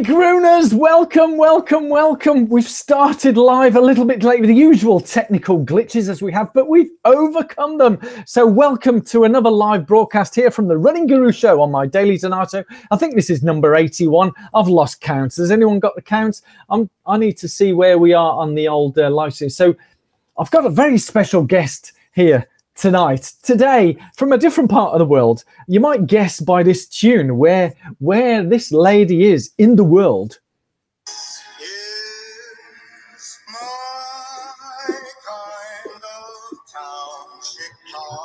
Grooners, welcome, welcome, welcome. We've started live a little bit late with the usual technical glitches as we have, but we've overcome them. So welcome to another live broadcast here from the Running Guru Show on my Daily Donato. I think this is number 81. I've lost counts. Has anyone got the counts? I need to see where we are on the old live stream. So I've got a very special guest here today from a different part of the world. You might guess by this tune where this lady is in the world.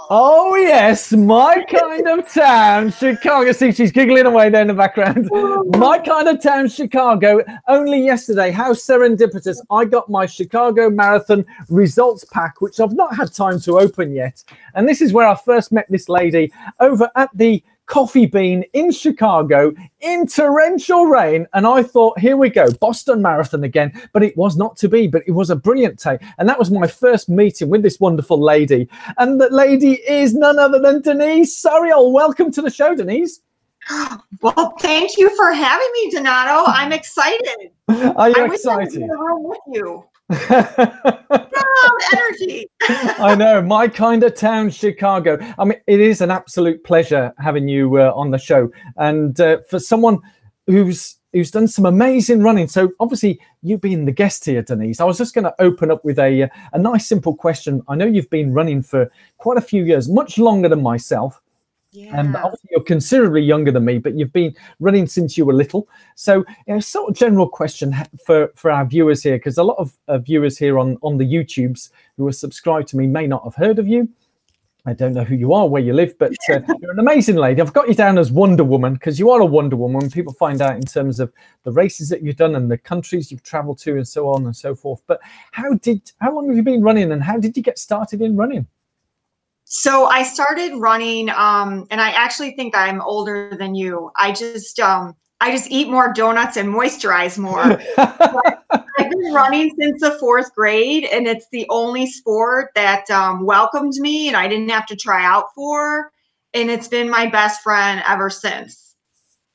Oh yes, my kind of town, Chicago. See, she's giggling away there in the background. My kind of town, Chicago. Only yesterday, how serendipitous, I got my Chicago Marathon results pack, which I've not had time to open yet. And this is where I first met this lady over at the Coffee Bean in Chicago in torrential rain, and I thought, here we go, Boston Marathon again. But it was not to be, but it was a brilliant day, and that was my first meeting with this wonderful lady. And that lady is none other than Denise Sauriol. Welcome to the show, Denise. Well, thank you for having me, Donato. I'm excited. Are you excited? I wish I was in the room with you. Energy. I know, my kind of town, Chicago. I mean, it is an absolute pleasure having you on the show, and for someone who's done some amazing running. So obviously you being the guest here, Denise, I was just going to open up with a nice simple question. I know you've been running for quite a few years, much longer than myself. Yeah. Obviously you're considerably younger than me, but you've been running since you were little. So, sort of general question for our viewers here, because a lot of viewers here on the YouTubes who are subscribed to me may not have heard of you. I don't know who you are, where you live, but you're an amazing lady. I've got you down as Wonder Woman because you are a Wonder Woman when people find out in terms of the races that you've done and the countries you've traveled to and so on and so forth. But how long have you been running, and how did you get started in running? So I started running, and I actually think I'm older than you. I just eat more donuts and moisturize more. I've been running since the 4th grade, and it's the only sport that welcomed me and I didn't have to try out for. And it's been my best friend ever since.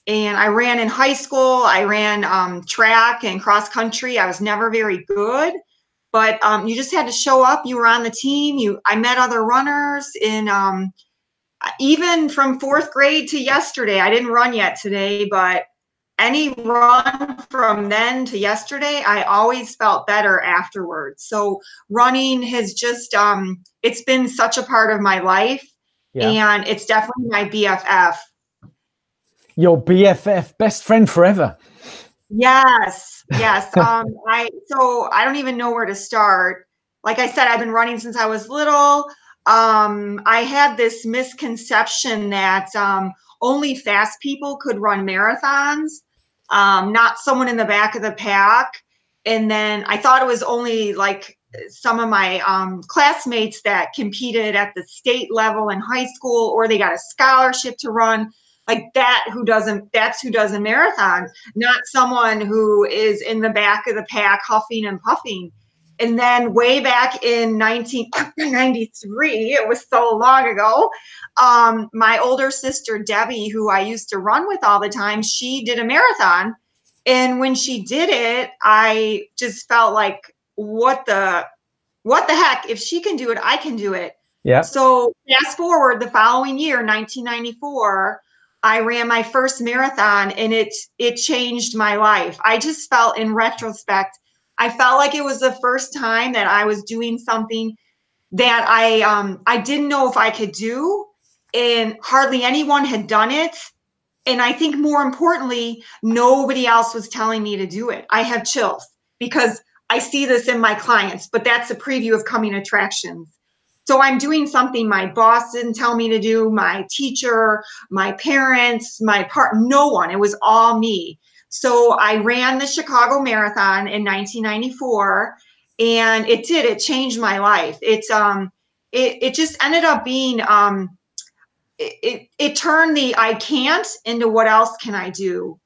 And I ran in high school. I ran track and cross country. I was never very good. But you just had to show up. You were on the team. I met other runners in even from 4th grade to yesterday. I didn't run yet today, but any run from then to yesterday, I always felt better afterwards. So running has just it's been such a part of my life, and it's definitely my BFF. Your BFF, best friend forever. Yes. So I don't even know where to start. Like I said, I've been running since I was little. I had this misconception that only fast people could run marathons, not someone in the back of the pack. And then I thought it was only like some of my classmates that competed at the state level in high school, or they got a scholarship to run. Like that's who does a marathon, not someone who is in the back of the pack huffing and puffing. And then way back in 1993, it was so long ago, my older sister, Debbie, who I used to run with all the time, she did a marathon. And when she did it, I just felt like, what the heck? If she can do it, I can do it. Yeah. So fast forward the following year, 1994, I ran my first marathon, and it changed my life. I just felt, in retrospect, I felt like it was the first time that I was doing something that I didn't know if I could do, and hardly anyone had done it. And I think more importantly, nobody else was telling me to do it. I have chills because I see this in my clients, but that's a preview of coming attractions. So I'm doing something my boss didn't tell me to do, my teacher, my parents, no one. It was all me. So I ran the Chicago Marathon in 1994, and it changed my life. It just ended up being, it turned the I can't into what else can I do.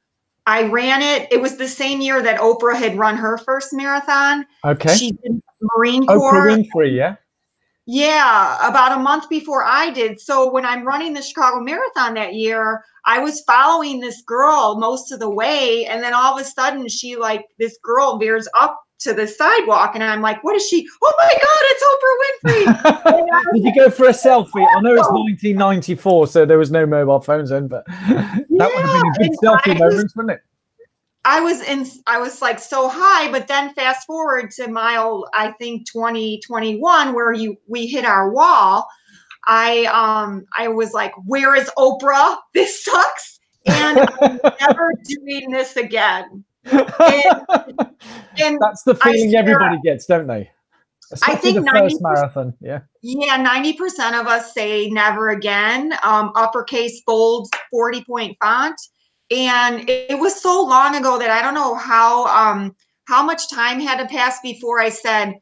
I ran it. It was the same year that Oprah had run her first marathon. Okay. She did Marine Corps. Oprah Winfrey, yeah. Yeah, about a month before I did. So when I'm running the Chicago Marathon that year, I was following this girl most of the way, and then all of a sudden this girl veers up to the sidewalk, and I'm like, what is she? Oh my God, it's Oprah Winfrey. Did you go for a selfie? I know it's 1994, so there was no mobile phones then, but that would have been a good And selfie moment, wouldn't it? I was like so high, but then fast forward to mile, I think 2021, where we hit our wall. I was like, where is Oprah? This sucks. And I'm never doing this again. And That's the I feeling swear, everybody gets, don't they? I Especially think the first marathon. Yeah. Yeah, 90% of us say never again, uppercase, bold, 40-point font. And it was so long ago that I don't know how much time had to pass before I said,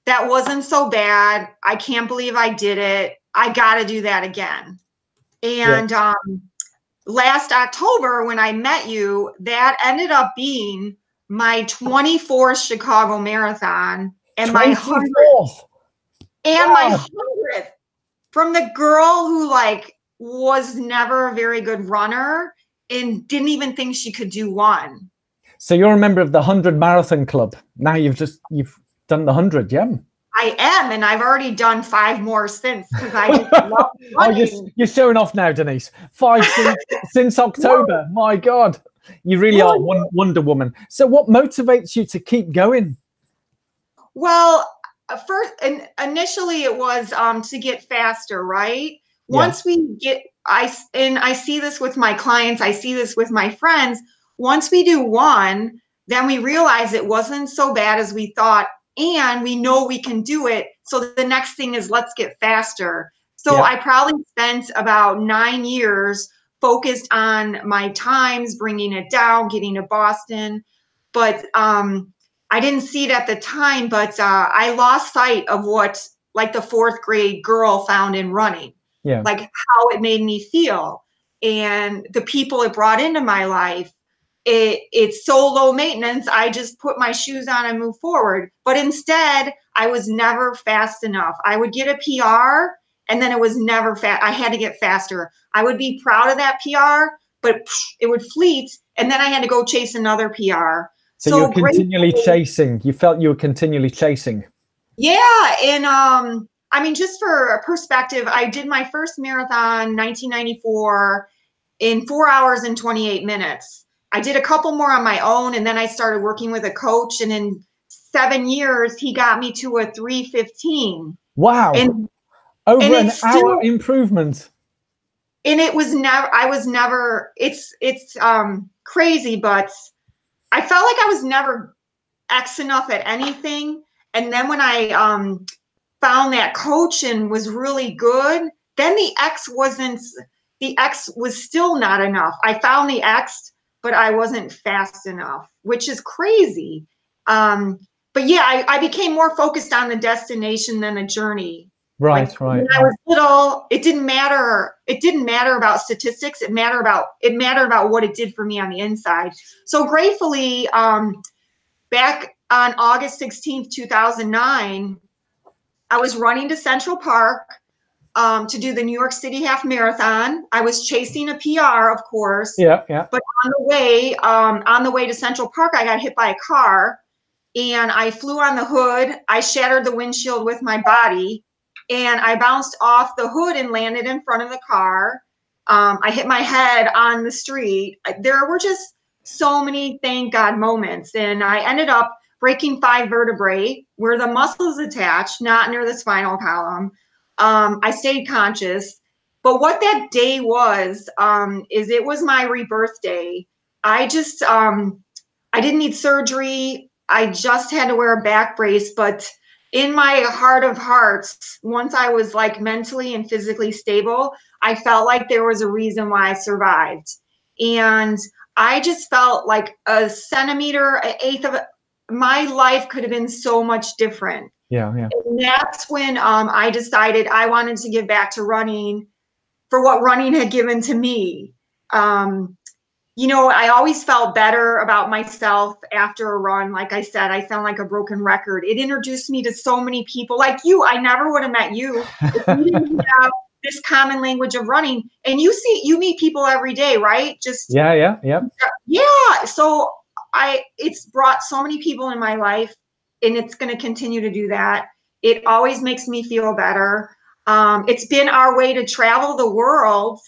that wasn't so bad. I can't believe I did it. I got to do that again. Yeah. And last October, when I met you, that ended up being my 24th Chicago Marathon and my 24th. my 100th, from the girl who was never a very good runner and didn't even think she could do one. So you're a member of the 100 Marathon Club. Now you've done the 100, yeah? I am, and I've already done 5 more since, because I just love running. Oh, you're showing off now, Denise. 5 since October. No. My God, you really are Wonder Woman. So what motivates you to keep going? Well, initially it was to get faster, right? Once we get, I see this with my clients, I see this with my friends. Once we do one, then we realize it wasn't so bad as we thought, and we know we can do it. So the next thing is, let's get faster. So I probably spent about 9 years focused on my times, bringing it down, getting to Boston. But I didn't see it at the time, but I lost sight of what the 4th grade girl found in running, like how it made me feel, and the people it brought into my life. It's so low maintenance. I just put my shoes on and move forward. But instead, I was never fast enough. I would get a PR, and then it was never fast. I had to get faster. I would be proud of that PR, but it would fleet, and then I had to go chase another PR. So you're continually chasing. You felt you were continually chasing. Yeah, and I mean, just for a perspective, I did my first marathon, 1994, in 4 hours and 28 minutes. I did a couple more on my own, and then I started working with a coach, and in 7 years, he got me to a 3:15. Wow. Over an hour improvement. And it was never, I was never, it's crazy, but I felt like I was never X enough at anything. And then when I found that coach and was really good, then the X was still not enough. I found the X, but I wasn't fast enough, which is crazy. But yeah, I became more focused on the destination than the journey. Right. When I was little, it didn't matter. It didn't matter about statistics. It mattered about what it did for me on the inside. So gratefully, back on August 16th, 2009, I was running to Central Park to do the New York City Half Marathon. I was chasing a PR, of course. Yeah. But on the way to Central Park, I got hit by a car, and I flew on the hood. I shattered the windshield with my body, and I bounced off the hood and landed in front of the car. I hit my head on the street. There were just so many thank God moments, and I ended up breaking 5 vertebrae where the muscle is attached, not near the spinal column. I stayed conscious, but what that day was, is it was my rebirth day. I just, I didn't need surgery. I just had to wear a back brace, but in my heart of hearts, once I was mentally and physically stable, I felt like there was a reason why I survived. And I just felt like a centimeter, an eighth of my life could have been so much different. Yeah. And that's when I decided I wanted to give back to running for what running had given to me. I always felt better about myself after a run. Like I said, I sound like a broken record. It introduced me to so many people like you. I never would have met you if you didn't have this common language of running. And you meet people every day, right? Just yeah. So it's brought so many people in my life, and it's going to continue to do that. It always makes me feel better. It's been our way to travel the world.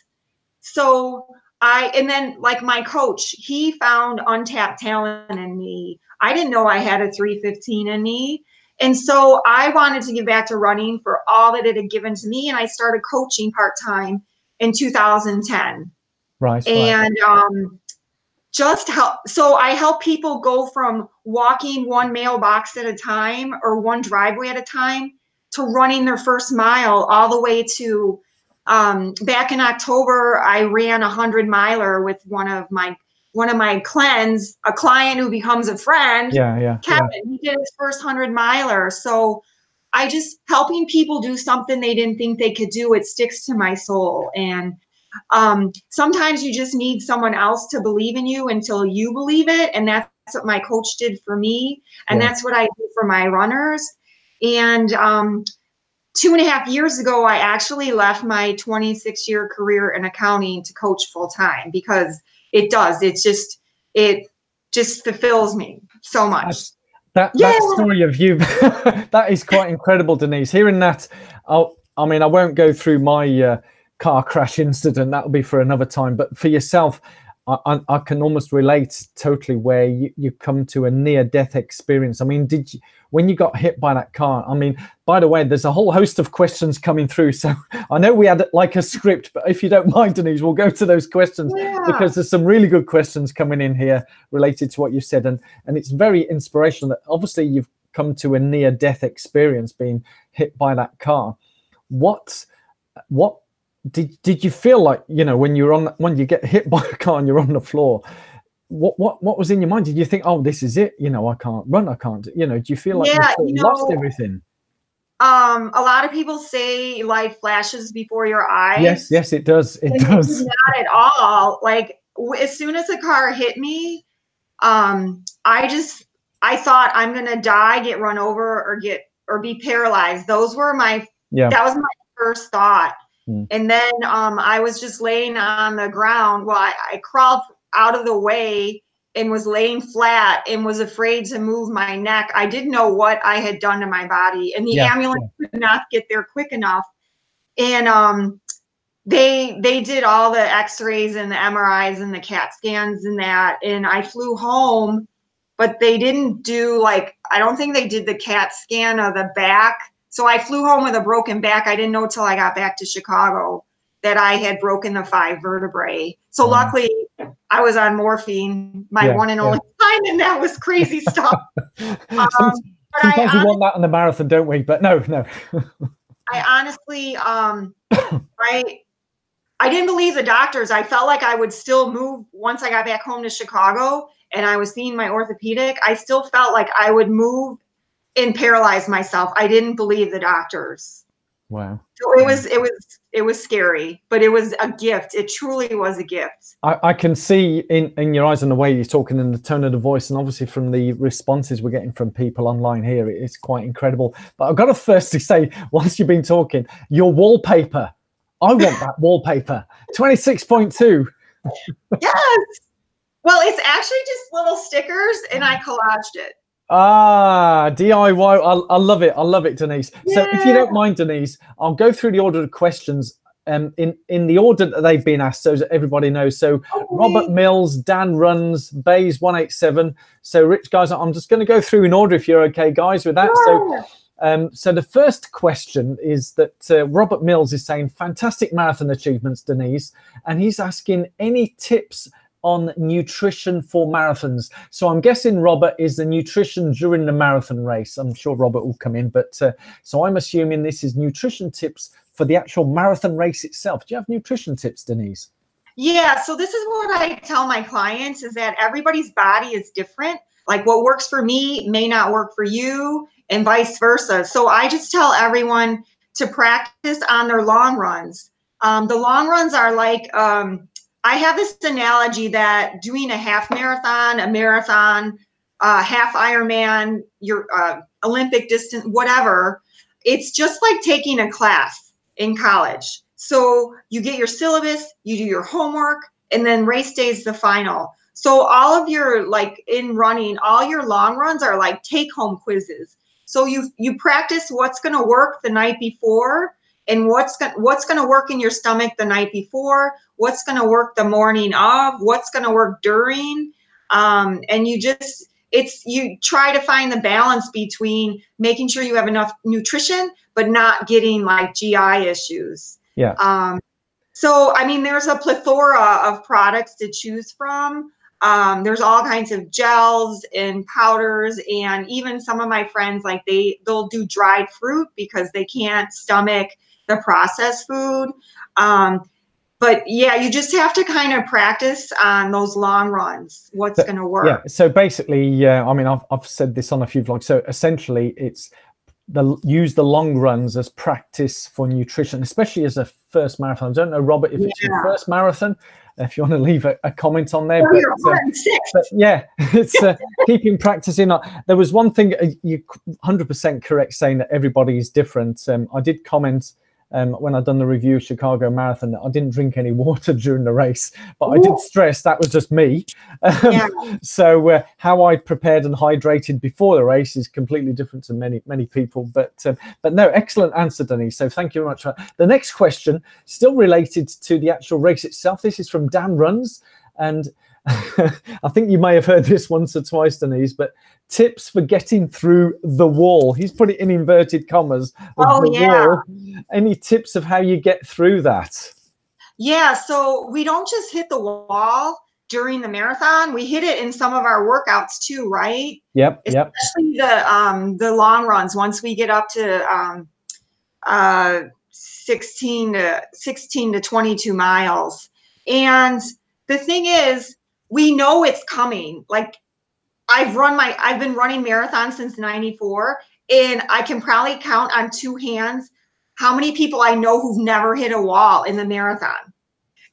So and then like my coach, he found untapped talent in me. I didn't know I had a 315 in me. And so I wanted to give back to running for all that it had given to me. And I started coaching part-time in 2010. Right. And so I help people go from walking one mailbox at a time or one driveway at a time to running their first mile, all the way to back in October, I ran 100-miler with one of my cleanse, a client who becomes a friend. Kevin, he did his first 100-miler. So I just helping people do something they didn't think they could do. It sticks to my soul. And sometimes you just need someone else to believe in you until you believe it. And that's what my coach did for me. And that's what I do for my runners. And 2.5 years ago, I actually left my 26-year career in accounting to coach full time, because it just fulfills me so much. That story of you, that is quite incredible, Denise. Hearing that, I won't go through my car crash incident. That'll be for another time. But for yourself, I can almost relate totally where you come to a near-death experience. I mean, when you got hit by that car, by the way, there's a whole host of questions coming through. So I know we had like a script, but if you don't mind, Denise, we'll go to those questions because there's some really good questions coming in here related to what you said. And it's very inspirational that obviously you've come to a near-death experience being hit by that car. What did you feel like, when you get hit by a car and you're on the floor, what was in your mind? Did you think, oh, this is it? I can't run. I can't, do you feel like you lost everything? A lot of people say light flashes before your eyes. Yes, it does. It does. Not at all. Like as soon as the car hit me, I thought I'm going to die, get run over, or be paralyzed. That was my first thought. And then I was just laying on the ground. Well, I crawled out of the way and was laying flat and was afraid to move my neck. I didn't know what I had done to my body, and the ambulance could not get there quick enough. And they did all the x-rays and the MRIs and the CAT scans and that, and I flew home, but they didn't do I don't think they did the CAT scan of the back. So I flew home with a broken back. I didn't know till I got back to Chicago that I had broken the 5 vertebrae. So luckily I was on morphine, my one and only time, and that was crazy stuff. Sometimes we want that on the marathon, don't we? But no. I honestly, I didn't believe the doctors. I felt like I would still move once I got back home to Chicago and I was seeing my orthopedic. I still felt like I would move and paralyze myself. I didn't believe the doctors. Wow. So it was scary, but it was a gift. It truly was a gift. I can see in your eyes and the way you're talking and the tone of the voice, and obviously from the responses we're getting from people online here, it's quite incredible. But I've got to firstly say, whilst you've been talking, your wallpaper, I want that wallpaper. 26.2. Yes. Well, it's actually just little stickers, and I collaged it. DIY. I love it. I love it, Denise. Yeah. So if you don't mind, Denise, I'll go through the order of questions in the order that they've been asked, so that everybody knows. So Robert Mills, Dan Runs, Bays 187. So Rich, guys, I'm just going to go through in order if you're okay, guys, with that. Yeah. So the first question is that Robert Mills is saying, fantastic marathon achievements, Denise. And he's asking any tips on nutrition for marathons. So I'm guessing, Robert, is the nutrition during the marathon race. I'm sure Robert will come in, but so I'm assuming this is nutrition tips for the actual marathon race itself. Do you have nutrition tips, Denise? Yeah, so this is what I tell my clients, is that everybody's body is different. Like what works for me may not work for you, and vice versa. So I just tell everyone to practice on their long runs. The long runs are like I have this analogy that doing a half marathon, a marathon, half Ironman, your Olympic distance, whatever, it's just like taking a class in college. So you get your syllabus, you do your homework, and then race day is the final. So all of your, like in running, all your long runs are like take home quizzes. So you practice what's going to work the night before, and what's going to work in your stomach the night before, what's going to work the morning of, what's going to work during, and you try to find the balance between making sure you have enough nutrition, but not getting like GI issues. Yeah. So, I mean, there's a plethora of products to choose from. There's all kinds of gels and powders, and even some of my friends, like they'll do dried fruit because they can't stomach the processed food. But yeah, you just have to kind of practice on those long runs, what's going to work. Yeah. So basically, I mean, I've said this on a few vlogs. So essentially, it's use the long runs as practice for nutrition, especially as a first marathon. I don't know, Robert, if it's your first marathon, if you want to leave a comment on there. But yeah, it's keeping practicing. There was one thing, you 100% correct saying that everybody is different. I did comment when I'd done the review of Chicago Marathon that I didn't drink any water during the race, but I did stress that was just me. So how I prepared and hydrated before the race is completely different to many people. But no, excellent answer, Denise. So thank you very much. The next question, still related to the actual race itself. This is from Dan Runs, and I think you may have heard this once or twice, Denise, but tips for getting through the wall. He's put it in inverted commas. Wall. Any tips of how you get through that? Yeah, so we don't just hit the wall during the marathon. We hit it in some of our workouts too, right? Yep. Especially the long runs. Once we get up to 16 to 22 miles. And the thing is, we know it's coming. Like I've been running marathons since 94, and I can probably count on two hands how many people I know who've never hit a wall in the marathon.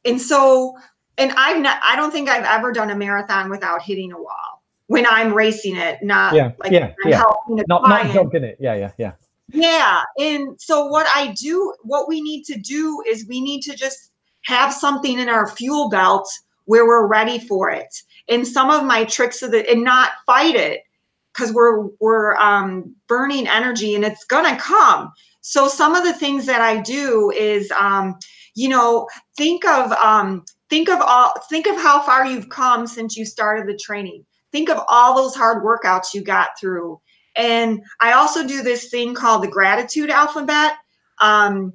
And so, and I don't think I've ever done a marathon without hitting a wall when I'm racing it, not helping not jogging it. Yeah. And so what we need to do is we need to just have something in our fuel belt where we're ready for it. And some of my tricks and not fight it, because we're burning energy and it's gonna come. So some of the things that I do is, think of how far you've come since you started the training. Think of all those hard workouts you got through. And I also do this thing called the gratitude alphabet. I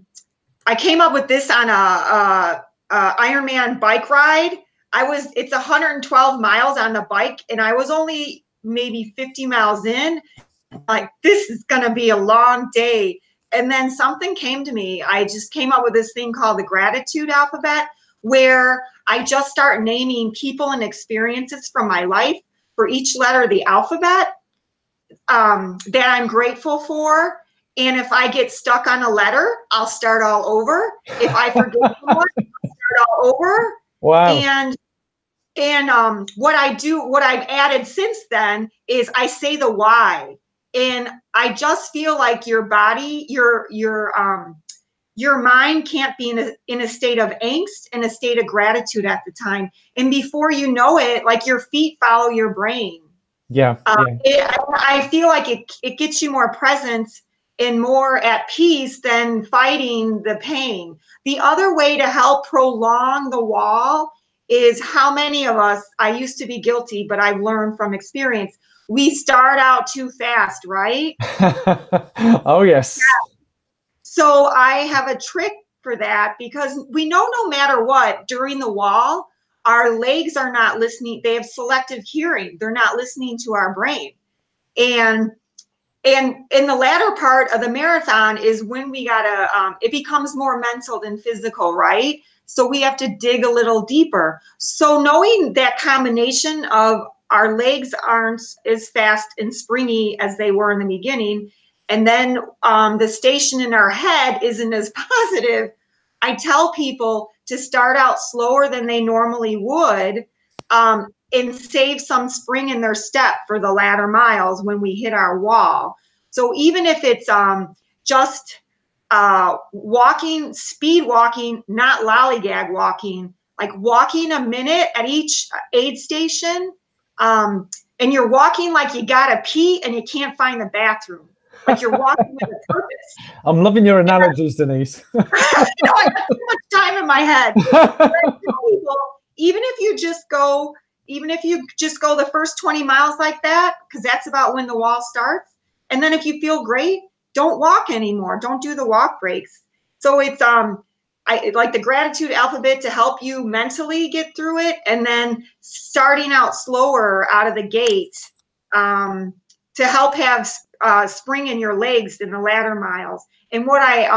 came up with this on a Ironman bike ride. It's 112 miles on the bike, and I was only maybe 50 miles in. Like, this is going to be a long day. And then something came to me. I just came up with this thing called the gratitude alphabet, where I just start naming people and experiences from my life for each letter of the alphabet that I'm grateful for. And if I get stuck on a letter, I'll start all over. If I forget someone, I'll start all over. Wow. And what I've added since then is I say the why. And I just feel like your body, your mind can't be in a state of angst and a state of gratitude at the time. And before you know it, like, your feet follow your brain. I feel like it gets you more present and more at peace than fighting the pain. The other way to help prolong the wall is how many of us, I used to be guilty, but I've learned from experience, we start out too fast, right? Oh, yes. Yeah. So I have a trick for that, because we know no matter what, during the wall, our legs are not listening. They have selective hearing. They're not listening to our brain. And in the latter part of the marathon is when we gotta, it becomes more mental than physical, right? So we have to dig a little deeper. So knowing that combination of our legs aren't as fast and springy as they were in the beginning, and then the station in our head isn't as positive, I tell people to start out slower than they normally would, and save some spring in their step for the latter miles when we hit our wall. So even if it's just walking, speed walking, not lollygag walking, like walking a minute at each aid station, and you're walking like you gotta pee and you can't find the bathroom. Like you're walking with a purpose. I'm loving your analogies, Denise. I got too much time in my head. People, even if you just go the first 20 miles like that, because that's about when the wall starts. And then if you feel great, don't walk anymore. Don't do the walk breaks. So it's I like the gratitude alphabet to help you mentally get through it, and then starting out slower out of the gate to help have spring in your legs in the latter miles. And what I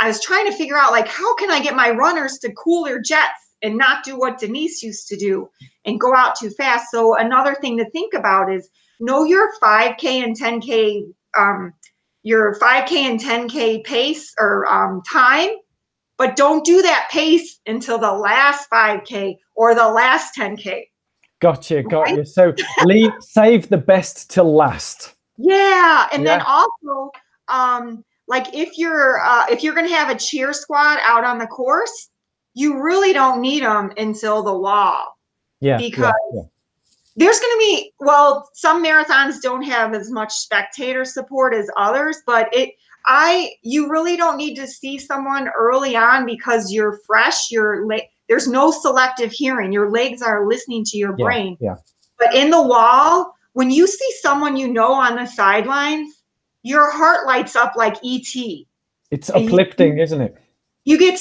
was trying to figure out, like, how can I get my runners to cool their jets and not do what Denise used to do and go out too fast? So another thing to think about is know your 5K and 10K, your 5K and 10K pace or time, but don't do that pace until the last 5K or the last 10K. Gotcha, got you. So save the best till last. Yeah, and then also, like if you're gonna have a cheer squad out on the course, you really don't need them until the wall. Yeah, because there's gonna be, well, some marathons don't have as much spectator support as others, but you really don't need to see someone early on because you're fresh. There's no selective hearing. Your legs are listening to your brain. Yeah. But in the wall, when you see someone you know on the sidelines, your heart lights up like ET. It's uplifting, isn't it? You get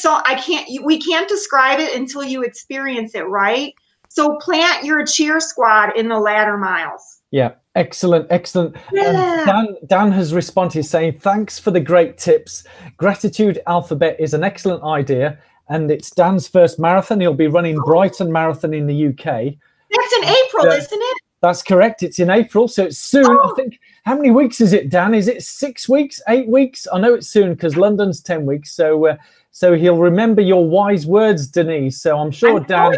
we can't describe it until you experience it, right? So plant your cheer squad in the latter miles. Yeah, excellent. Yeah. Dan has responded saying, thanks for the great tips. Gratitude alphabet is an excellent idea, and it's Dan's first marathon. He'll be running Brighton Marathon in the UK. That's in April, isn't it? That's correct. It's in April, so it's soon. I think, how many weeks is it, Dan? Is it 6 weeks, 8 weeks? I know it's soon because London's 10 weeks. So he'll remember your wise words, Denise. So I'm sure Dan.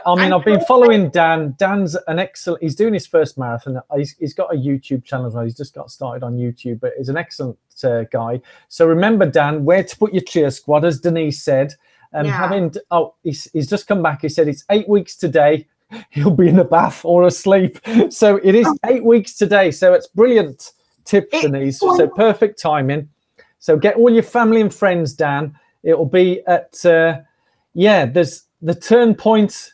I've been following Dan. Dan's an excellent. He's doing his first marathon. He's got a YouTube channel as well. He's just got started on YouTube, but he's an excellent guy. So remember, Dan, where to put your cheer squad, as Denise said. He's just come back. He said it's 8 weeks today. He'll be in a bath or asleep. So it is 8 weeks today. So it's brilliant tip, Denise. So perfect timing. So get all your family and friends, Dan. It'll be at there's the turn point.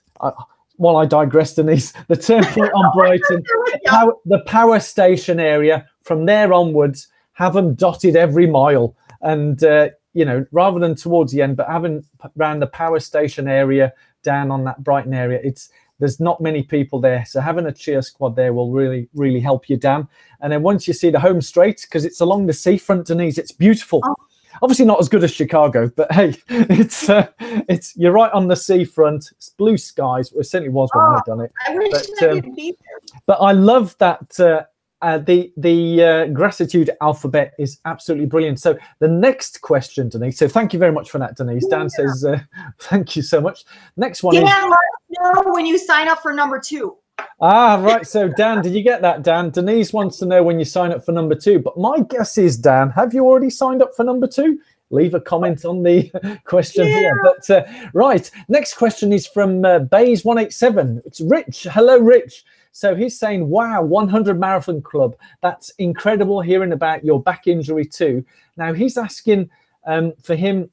Well, I digress, Denise. The turn point on Brighton, the power station area. From there onwards, have them dotted every mile, and rather than towards the end, but having around the power station area, down on that Brighton area. There's not many people there, so having a cheer squad there will really, really help you, Dan. And then once you see the home straight, because it's along the seafront, Denise, it's beautiful. Obviously not as good as Chicago, but hey, it's you're right on the seafront. It's blue skies. Well, it certainly was when I'd done it. I wish I could be there. But I love that the gratitude alphabet is absolutely brilliant. So the next question, Denise. So thank you very much for that, Denise. Dan says thank you so much. Next one is. Let us know when you sign up for number 2. Right. So Dan, did you get that, Dan? Denise wants to know when you sign up for number 2. But my guess is, Dan, have you already signed up for number 2? Leave a comment on the question here. But right, next question is from Bays187. It's Rich. Hello, Rich. So he's saying, wow, 100 Marathon Club. That's incredible hearing about your back injury too. Now he's asking for him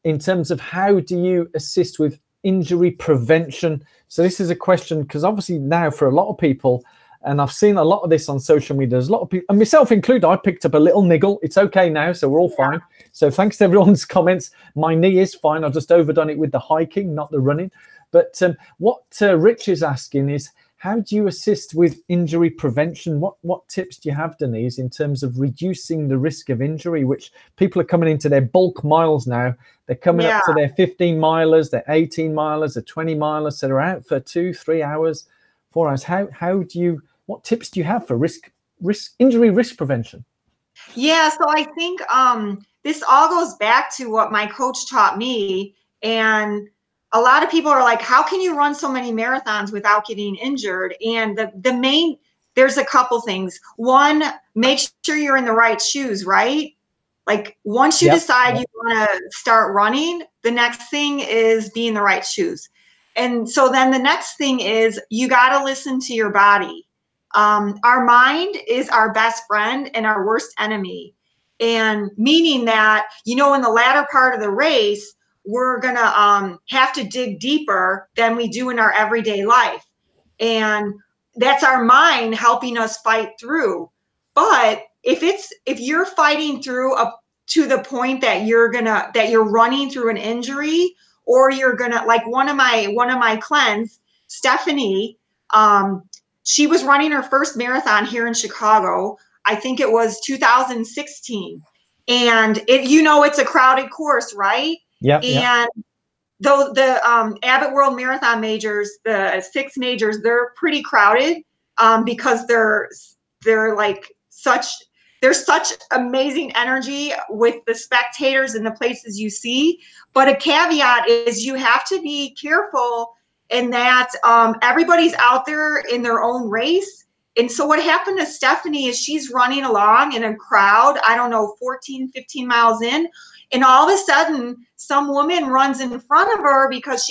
in terms of how do you assist with injury prevention. So this is a question because obviously now for a lot of people, and I've seen a lot of this on social media, there's a lot of people, and myself included, I picked up a little niggle. It's okay now, so we're all fine. So thanks to everyone's comments. My knee is fine. I've just overdone it with the hiking, not the running. But what Rich is asking is, how do you assist with injury prevention? What tips do you have, Denise, in terms of reducing the risk of injury, which people are coming into their bulk miles now. They're coming up to their 15 milers, their 18 milers, their 20 milers. So they're out for 2, 3 hours, 4 hours. What tips do you have for injury risk prevention? Yeah, so I think this all goes back to what my coach taught me And a lot of people are like, how can you run so many marathons without getting injured? And there's a couple things. One, make sure you're in the right shoes, right? Like once you decide you want to start running, the next thing is be in the right shoes. And so then the next thing is you got to listen to your body. Our mind is our best friend and our worst enemy. And meaning that, in the latter part of the race, we're going to have to dig deeper than we do in our everyday life. And that's our mind helping us fight through. But if you're fighting through to the point that you're running through an injury, or you're gonna, like one of my clients, Stephanie, she was running her first marathon here in Chicago. I think it was 2016, and it's a crowded course, right? And though the Abbott World Marathon majors, the 6 majors, they're pretty crowded because there's such amazing energy with the spectators and the places you see. But a caveat is you have to be careful in that everybody's out there in their own race. And so what happened to Stephanie is she's running along in a crowd, I don't know, 14, 15 miles in. And all of a sudden, some woman runs in front of her because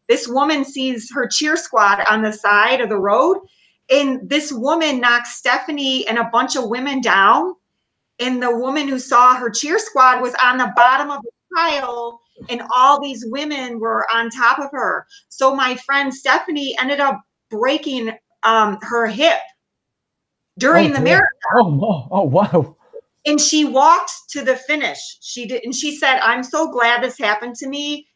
this woman sees her cheer squad on the side of the road. And this woman knocks Stephanie and a bunch of women down. And the woman who saw her cheer squad was on the bottom of the pile, and all these women were on top of her. So my friend Stephanie ended up breaking her hip during the marathon. Oh, wow. And she walked to the finish. She did, and she said, "I'm so glad this happened to me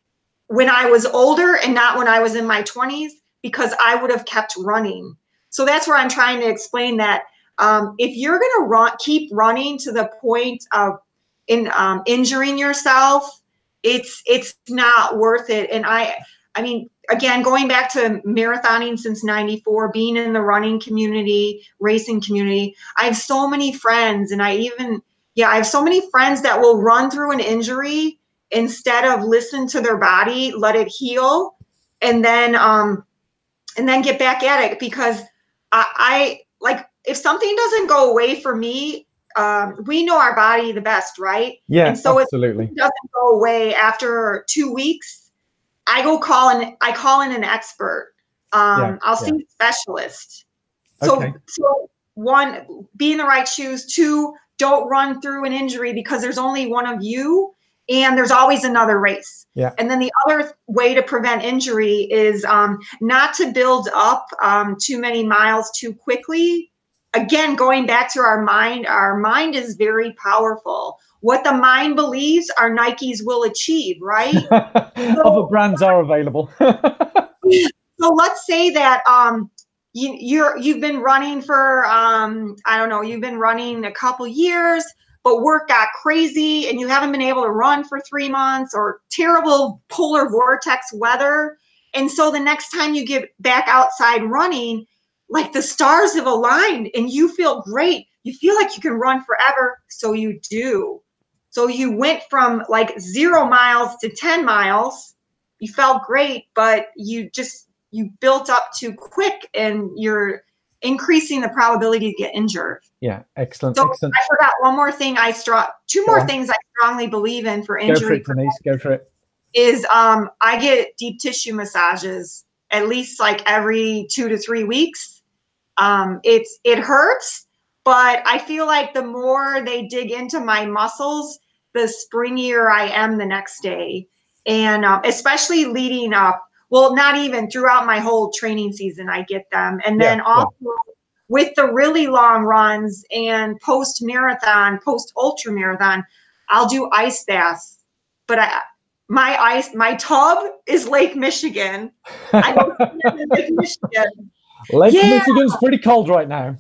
when I was older and not when I was in my 20s, because I would have kept running." So that's where I'm trying to explain that if you're going to keep running to the point of injuring yourself, it's not worth it. And I mean, again, going back to marathoning since '94, being in the running community, racing community, I have so many friends, and I have so many friends that will run through an injury instead of listen to their body, let it heal, and then get back at it. Because I like, if something doesn't go away for me, we know our body the best, right? Yeah, and so absolutely. If it doesn't go away after 2 weeks, I call in an expert. I'll see a specialist. So 1, be in the right shoes. 2, don't run through an injury, because there's only one of you, and there's always another race. Yeah. And then the other way to prevent injury is not to build up too many miles too quickly. Again, going back to our mind is very powerful. What the mind believes, our Nikes will achieve, right? Other brands are available. So let's say that you've been running for I don't know, you've been running a couple years, but work got crazy and you haven't been able to run for 3 months, or terrible polar vortex weather. And so the next time you get back outside running, like the stars have aligned and you feel great. You feel like you can run forever. So you do. So you went from like 0 miles to 10 miles. You felt great, but you built up too quick, and you're increasing the probability to get injured. Yeah, excellent. So excellent. I forgot one more thing. Two more things I strongly believe in for injury. Go for it, Denise. Go for it. Is I get deep tissue massages at least like every 2 to 3 weeks. It hurts, but I feel like the more they dig into my muscles, the springier I am the next day. And especially leading up, well, not even throughout my whole training season, I get them. And then also with the really long runs and post-marathon, post-ultra marathon, I'll do ice baths. But my tub is Lake Michigan. I go to Lake Michigan. Lake Michigan's pretty cold right now.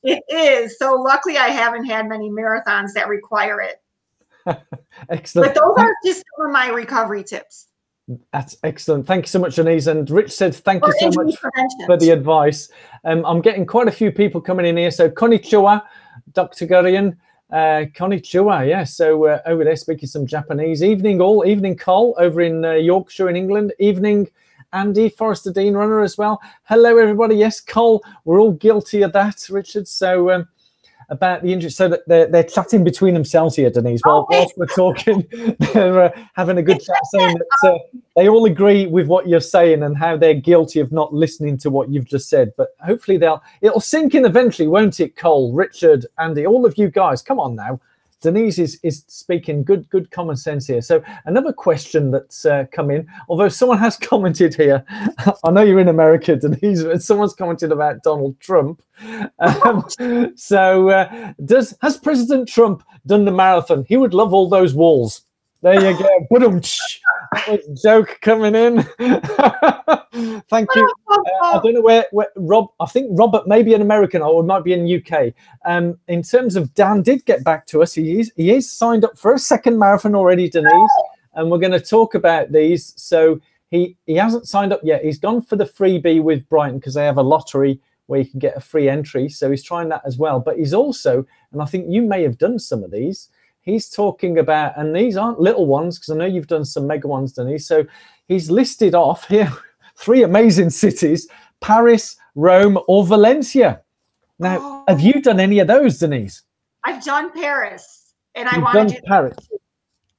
It is. So luckily I haven't had many marathons that require it. Excellent. But those are just some of my recovery tips. That's excellent. Thank you so much, Denise. And Rich said, thank you so much for the advice. I'm getting quite a few people coming in here. So konnichiwa, Dr. Gurian. Konnichiwa, yeah. So over there speaking some Japanese. Evening all, evening Cole over in Yorkshire in England. Evening Andy, Forester Dean runner as well. Hello everybody. Yes, Cole, we're all guilty of that, Richard. So about the injury, so that they're chatting between themselves here, Denise. Whilst we're talking, they're having a good chat, saying that they all agree with what you're saying and how they're guilty of not listening to what you've just said. But hopefully it'll sink in eventually, won't it? Cole, Richard, Andy, all of you guys, come on now. Denise is speaking good common sense here. So another question that's come in, although someone has commented here. I know you're in America, Denise, but someone's commented about Donald Trump. Has President Trump done the marathon? He would love all those walls. There you go. That was a joke coming in. Thank you. I don't know where Rob. I think Robert may be an American or might be in the UK. In terms of Dan, did get back to us. He is signed up for a second marathon already, Denise, and we're going to talk about these. So he hasn't signed up yet. He's gone for the freebie with Brighton because they have a lottery where you can get a free entry. So he's trying that as well. But he's also, and I think you may have done some of these. He's talking about, and these aren't little ones because I know you've done some mega ones, Denise. So he's listed off here 3 amazing cities: Paris, Rome, or Valencia. Now, have you done any of those, Denise? I've done Paris, and I want to do Paris,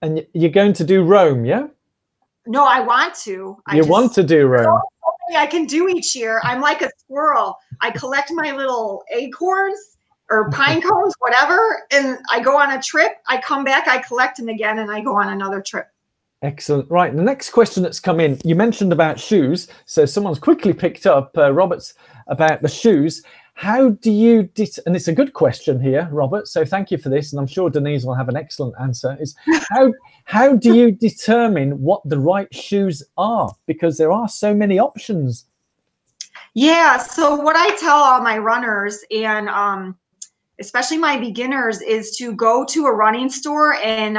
and you're going to do Rome, yeah? No, I want to. You want to do Rome? I can do each year. I'm like a squirrel. I collect my little acorns or pine cones, whatever, and I go on a trip. I come back, I collect them again, and I go on another trip. Excellent. Right, the next question that's come in, you mentioned about shoes. So someone's quickly picked up, Robert's, about the shoes. How do you, and it's a good question here, Robert, so thank you for this, and I'm sure Denise will have an excellent answer, is how do you determine what the right shoes are? Because there are so many options. Yeah, so what I tell all my runners, and especially my beginners, is to go to a running store and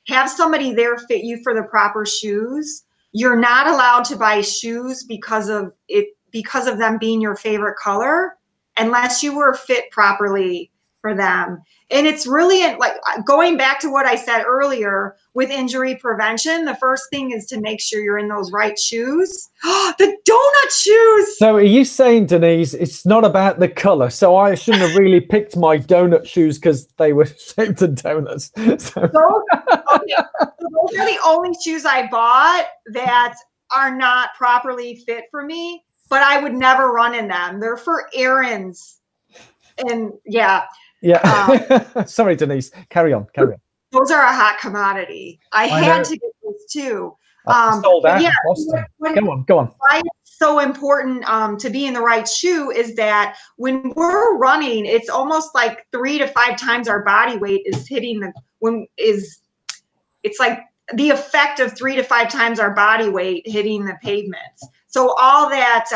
have somebody there fit you for the proper shoes. You're not allowed to buy shoes because of them being your favorite color, unless you were fit properly for them. And it's really like going back to what I said earlier with injury prevention. The first thing is to make sure you're in those right shoes. The donut shoes. So are you saying, Denise, it's not about the color? So I shouldn't have really picked my donut shoes because they were shaped of donuts. So. Those are the only shoes I bought that are not properly fit for me, but I would never run in them. They're for errands. And yeah. Yeah. Sorry, Denise. Carry on. Those are a hot commodity. I had to get those too. Sold out. Yeah, go on. Why it's so important to be in the right shoe is that when we're running, it's almost like 3 to 5 times our body weight is hitting it's like the effect of 3 to 5 times our body weight hitting the pavements. So all that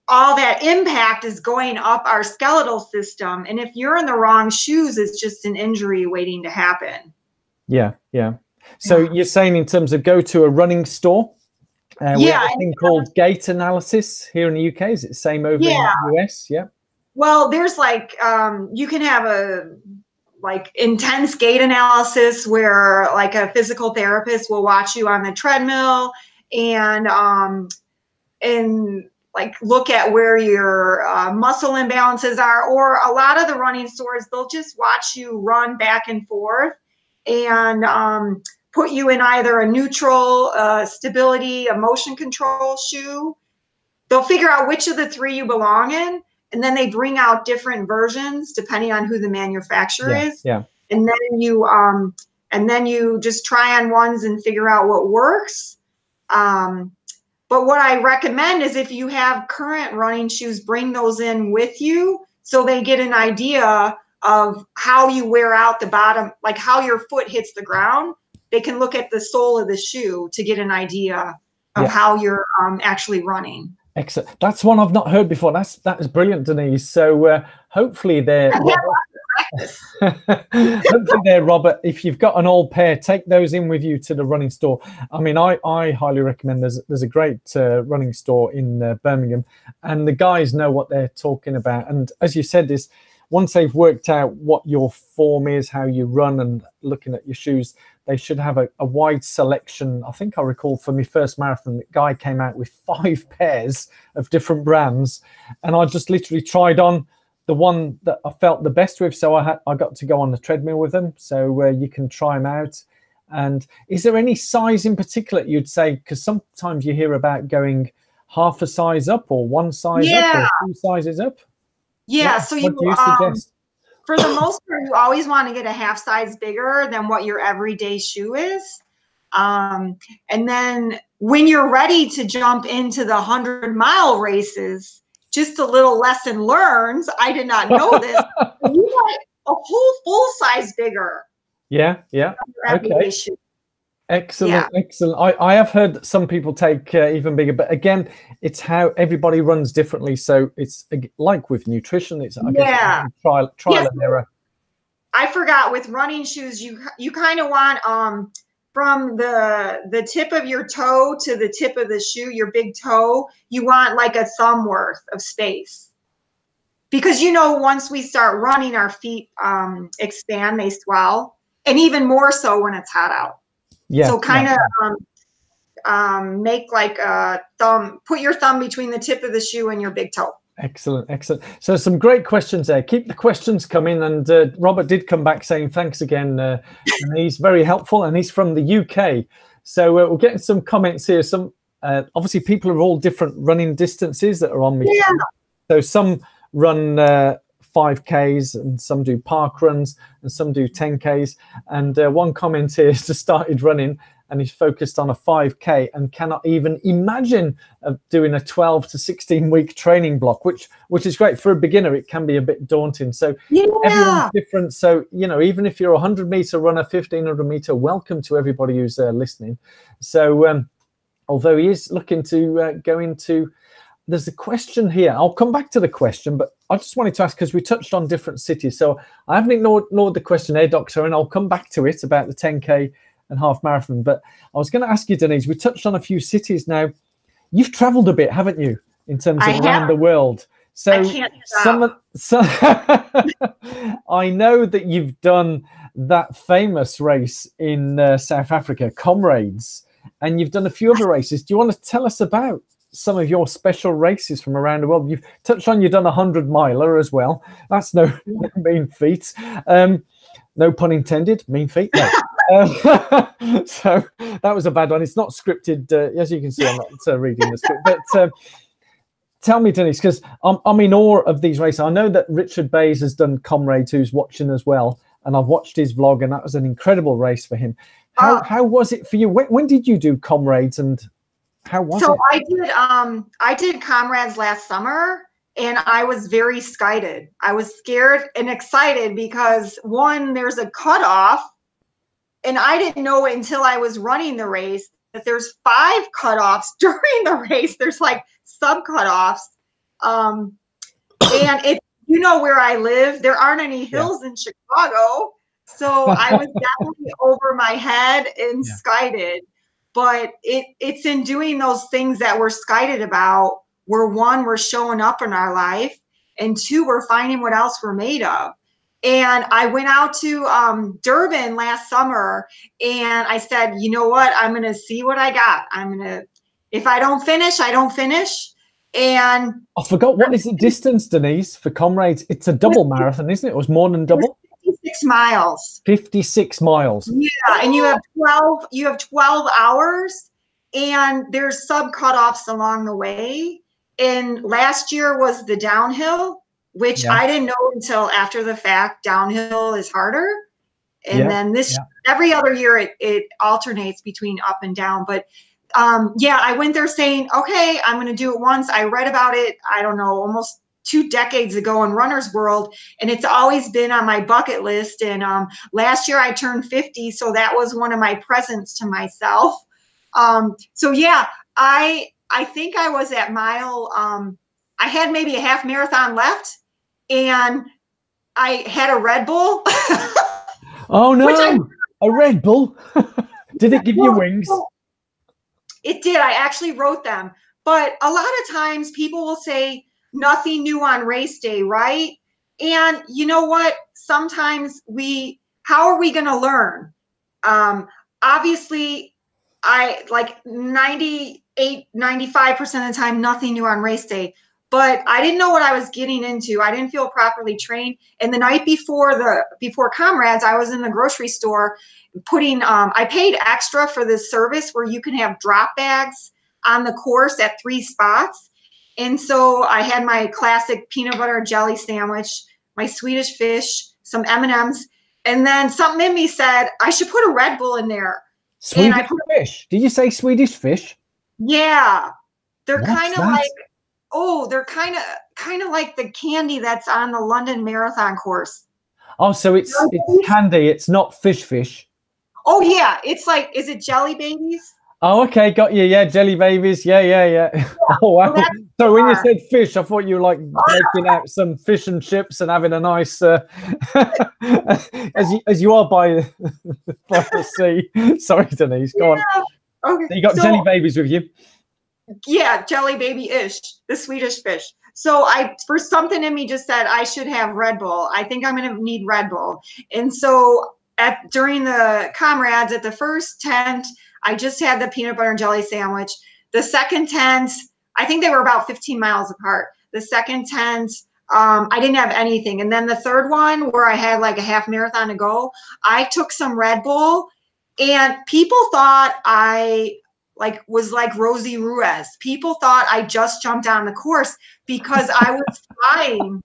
all that impact is going up our skeletal system. And if you're in the wrong shoes, it's just an injury waiting to happen. Yeah. So you're saying in terms of go to a running store? We have a thing called gait analysis here in the UK. Is it the same over in the US? Yeah. Well, there's you can have a intense gait analysis where like a physical therapist will watch you on the treadmill and look at where your muscle imbalances are. Or a lot of the running stores, they'll just watch you run back and forth and put you in either a neutral, stability, a motion control shoe. They'll figure out which of the 3 you belong in, and then they bring out different versions depending on who the manufacturer is. Yeah. And then you just try on ones and figure out what works. But what I recommend is if you have current running shoes, bring those in with you so they get an idea of how you wear out the bottom, like how your foot hits the ground. They can look at the sole of the shoe to get an idea of how you're actually running. Excellent. That's one I've not heard before. That is brilliant, Denise. So hopefully hopefully there, Robert, if you've got an old pair, take those in with you to the running store. I mean, I highly recommend there's a great running store in Birmingham, and the guys know what they're talking about. And as you said, once they've worked out what your form is, how you run, and looking at your shoes, they should have a wide selection. I think I recall for my first marathon, the guy came out with 5 pairs of different brands, and I just literally tried on the one that I felt the best with. So I got to go on the treadmill with them. So you can try them out. And is there any size in particular you'd say? Because sometimes you hear about going half a size up or one size up or 2 sizes up. Yeah. So what do you suggest? For the most part, you always want to get a half size bigger than what your everyday shoe is. And then when you're ready to jump into the 100-mile races, just a little lesson learned. I did not know this. You want a whole full size bigger. Yeah. Okay. Excellent. I have heard some people take even bigger, but again, it's how everybody runs differently. So it's like with nutrition, it's I guess trial and error. I forgot, with running shoes, you kind of want from the tip of your toe to the tip of the shoe, your big toe, you want like a thumb worth of space. Because once we start running, our feet expand, they swell, and even more so when it's hot out. Yeah. So kind of make like a thumb, put your thumb between the tip of the shoe and your big toe. Excellent. So some great questions there. Keep the questions coming. And Robert did come back saying thanks again. And he's very helpful, and he's from the UK. So we're getting some comments here. Some obviously people are all different running distances that are on me. Yeah. So some run 5Ks, and some do park runs, and some do 10Ks. And one comment here is just started running, and he's focused on a 5K and cannot even imagine doing a 12 to 16 week training block, which is great for a beginner. It can be a bit daunting. So everyone's different. So, even if you're a 100-meter runner, 1500-meter, welcome to everybody who's listening. So although he is looking to go into, there's a question here. I'll come back to the question, but I just wanted to ask, because we touched on different cities. So I haven't ignored the question there, Doctor, and I'll come back to it about the 10K and half marathon. But I was going to ask you, Denise, we touched on a few cities. Now, you've traveled a bit, haven't you, in terms of around the world? So I can't I know that you've done that famous race in South Africa, Comrades, and you've done a few other races. Do you want to tell us about some of your special races from around the world? You've touched on, you've done a 100-miler as well. That's no mean feat. No pun intended, mean feat. No. So that was a bad one. It's not scripted. As you can see, I'm not reading the script. But tell me, Denise, because I'm in awe of these races. I know that Richard Bays has done Comrades, who's watching as well, and I've watched his vlog, and that was an incredible race for him. How was it for you? When did you do Comrades, and how was it? So I did Comrades last summer, and I was very skited. I was scared and excited because, one, there's a cutoff, and I didn't know until I was running the race that there's 5 cutoffs during the race. There's like sub cutoffs. And if where I live, there aren't any hills in Chicago. So I was definitely over my head and skited. But it's in doing those things that we're skited about where, one, we're showing up in our life, and 2, we're finding what else we're made of. And I went out to Durban last summer, and I said, you know what? I'm going to see what I got. If I don't finish, I don't finish. And I forgot, what is the distance, Denise, for Comrades? It's a double marathon, isn't it? It was more than double. 56 miles. 56 miles. Yeah, and you have 12 hours, and there's sub cutoffs along the way. And last year was the downhill, which I didn't know until after the fact. Downhill is harder. And then every other year it alternates between up and down. But I went there saying, okay, I'm going to do it once. I read about it, I don't know, almost 2 decades ago in Runner's World, and it's always been on my bucket list. And last year I turned 50, so that was one of my presents to myself. I think I was at mile, I had maybe a half marathon left, and I had a Red Bull. Oh no, a Red Bull. Did it give you wings? It did. I actually wrote them. But a lot of times people will say nothing new on race day, right? And you know what? Sometimes how are we going to learn? Obviously, I like 98, 95% of the time, nothing new on race day. But I didn't know what I was getting into. I didn't feel properly trained. And the night before Comrades, I was in the grocery store I paid extra for this service where you can have drop bags on the course at 3 spots. And so I had my classic peanut butter jelly sandwich, my Swedish fish, some M&Ms, and then something in me said I should put a Red Bull in there. Swedish fish? Did you say Swedish fish? Yeah, they're What's kind of that? like they're kind of like the candy that's on the London Marathon course. Oh, so it's candy. It's not fish. Oh yeah, it's like, is it Jelly Babies? Oh, okay, got you. Yeah, jelly babies. Yeah. Oh wow. So when you said fish, I thought you were like breaking out some fish and chips and having a nice, as you are by the sea. Sorry, Denise. Go on. Okay. So you got jelly babies with you. Yeah, Jelly Baby-ish, the Swedish fish. So for something in me just said I should have Red Bull. I think I'm going to need Red Bull. And so during the Comrades at the first tent, I just had the peanut butter and jelly sandwich. The second tent, I think they were about 15 miles apart. The second tent, I didn't have anything. And then the third one, where I had like a half marathon to go, I took some Red Bull, and people thought I was like Rosie Ruiz. People thought I just jumped on the course because I was flying.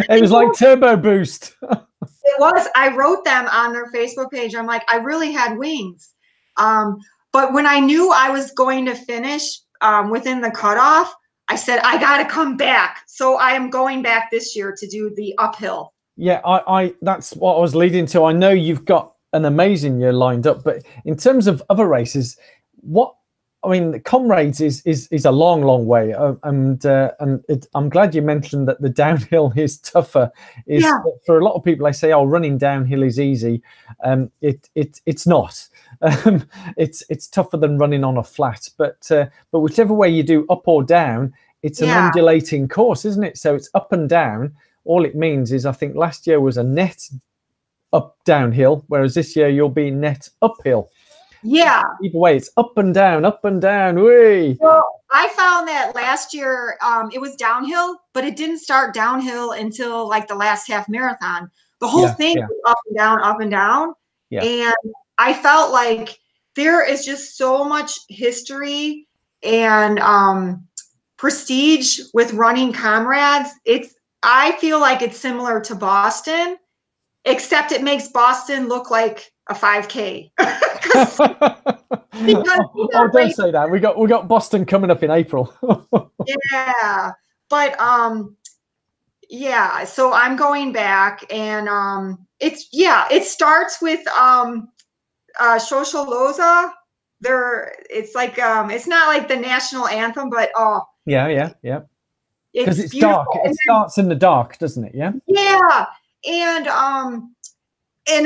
It was like turbo boost. It was. I wrote them on their Facebook page. I'm like, I really had wings. But when I knew I was going to finish within the cutoff, I said, I got to come back. So I am going back this year to do the uphill. Yeah, I that's what I was leading to. I know you've got an amazing year lined up, but in terms of other races, the Comrades is a long way, and I'm glad you mentioned that the downhill is tougher. For a lot of people, they say, "Oh, running downhill is easy." It's not. It's tougher than running on a flat, but whichever way you do, up or down, it's an undulating course, isn't it? So it's up and down. All it means is, I think last year was a net up downhill, whereas this year you'll be net uphill. Yeah. Either way, it's up and down, up and down. Whee! Well, I found that last year it was downhill, but it didn't start downhill until like the last half marathon. The whole thing was up and down, up and down. Yeah. And I felt like there is just so much history and prestige with running Comrades. I feel like it's similar to Boston, except it makes Boston look like a 5K. Don't say that. We got Boston coming up in April. Yeah, but so I'm going back, and it starts with Shosholoza. It's like it's not like the national anthem, but yeah. Because it's dark. It starts in the dark, doesn't it? Yeah. Yeah, and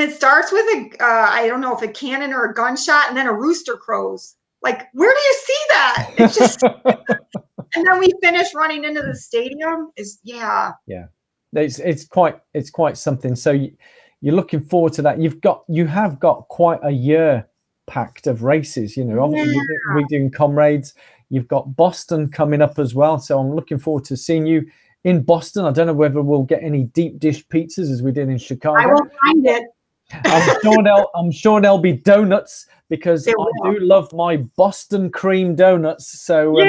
it starts with I don't know if a cannon or a gunshot, and then a rooster crows. Like, where do you see that? It's just, and then we finish running into the stadium. Yeah. It's quite something. So you're looking forward to that. You have got quite a year packed of races. Obviously we're doing Comrades. You've got Boston coming up as well. So I'm looking forward to seeing you in Boston. I don't know whether we'll get any deep dish pizzas as we did in Chicago. I will find it. I'm sure there'll be donuts, because I do love my Boston cream donuts. So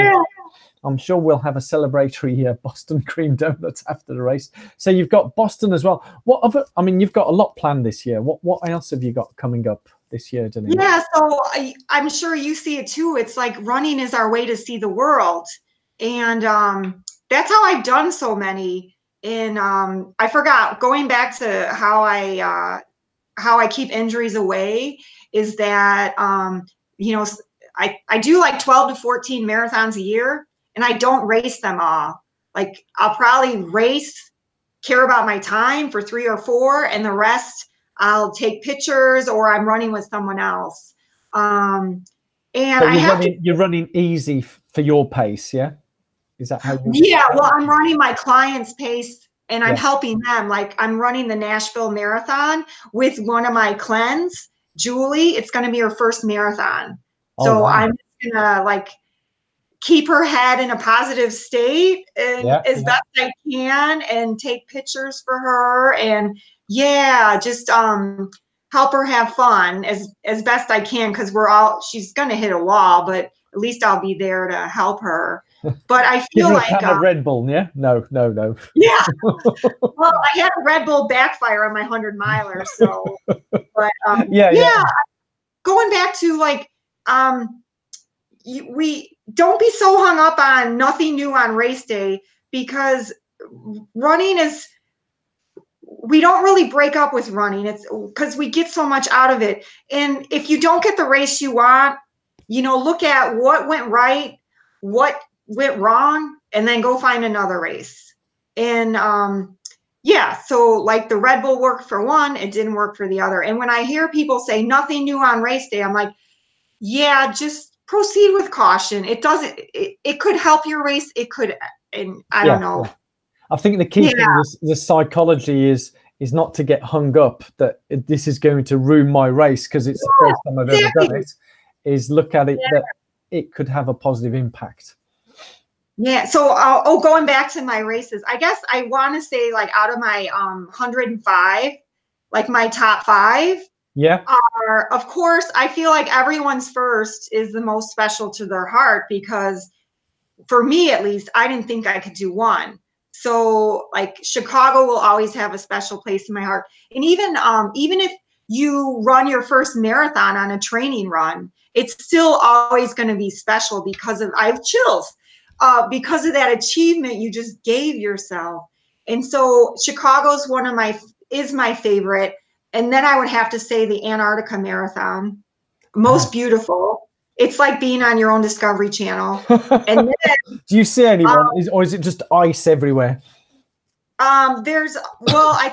I'm sure we'll have a celebratory Boston cream donuts after the race. So you've got Boston as well. What other? I mean, you've got a lot planned this year. What else have you got coming up this year, Denise? Yeah, so I'm sure you see it too. It's like running is our way to see the world, and that's how I've done so many. And I forgot, going back to how I keep injuries away, is that I do like 12 to 14 marathons a year, and I don't race them all. Like, I'll probably care about my time for 3 or 4, and the rest I'll take pictures, or I'm running with someone else. And you're running easy for your pace, yeah? Is that how? Yeah, well, I'm running my client's pace and I'm helping them. Like I'm running the Nashville Marathon with one of my cleanse, Julie. It's going to be her first marathon. So wow. I'm just gonna like keep her head in a positive state and as best I can and take pictures for her and just help her have fun as best I can, because she's gonna hit a wall, but at least I'll be there to help her. But I feel like a Red Bull, yeah? No. Yeah. Well, I had a Red Bull backfire on my 100-miler, so but going back to like we don't be so hung up on nothing new on race day, because running is, we don't really break up with running. It's because we get so much out of it. And if you don't get the race you want, look at what went right, what went wrong, and then go find another race. And so like the Red Bull worked for one, it didn't work for the other. And when I hear people say nothing new on race day, I'm like, just proceed with caution. It doesn't, it could help your race. It could, and I don't know. Yeah. I think the key thing is the psychology is not to get hung up that this is going to ruin my race because it's the first time I've ever done it. Is look at it that it could have a positive impact. Yeah. So, going back to my races, I guess I want to say like out of my 105, like my top 5. Yeah. Of course, I feel like everyone's first is the most special to their heart, because for me, at least, I didn't think I could do one. So like Chicago will always have a special place in my heart. And even if you run your first marathon on a training run, it's still always going to be special because I have chills, because of that achievement you just gave yourself. And so Chicago's is my favorite. And then I would have to say the Antarctica Marathon, most beautiful. It's like being on your own Discovery Channel. And then, do you see anyone, or is it just ice everywhere? I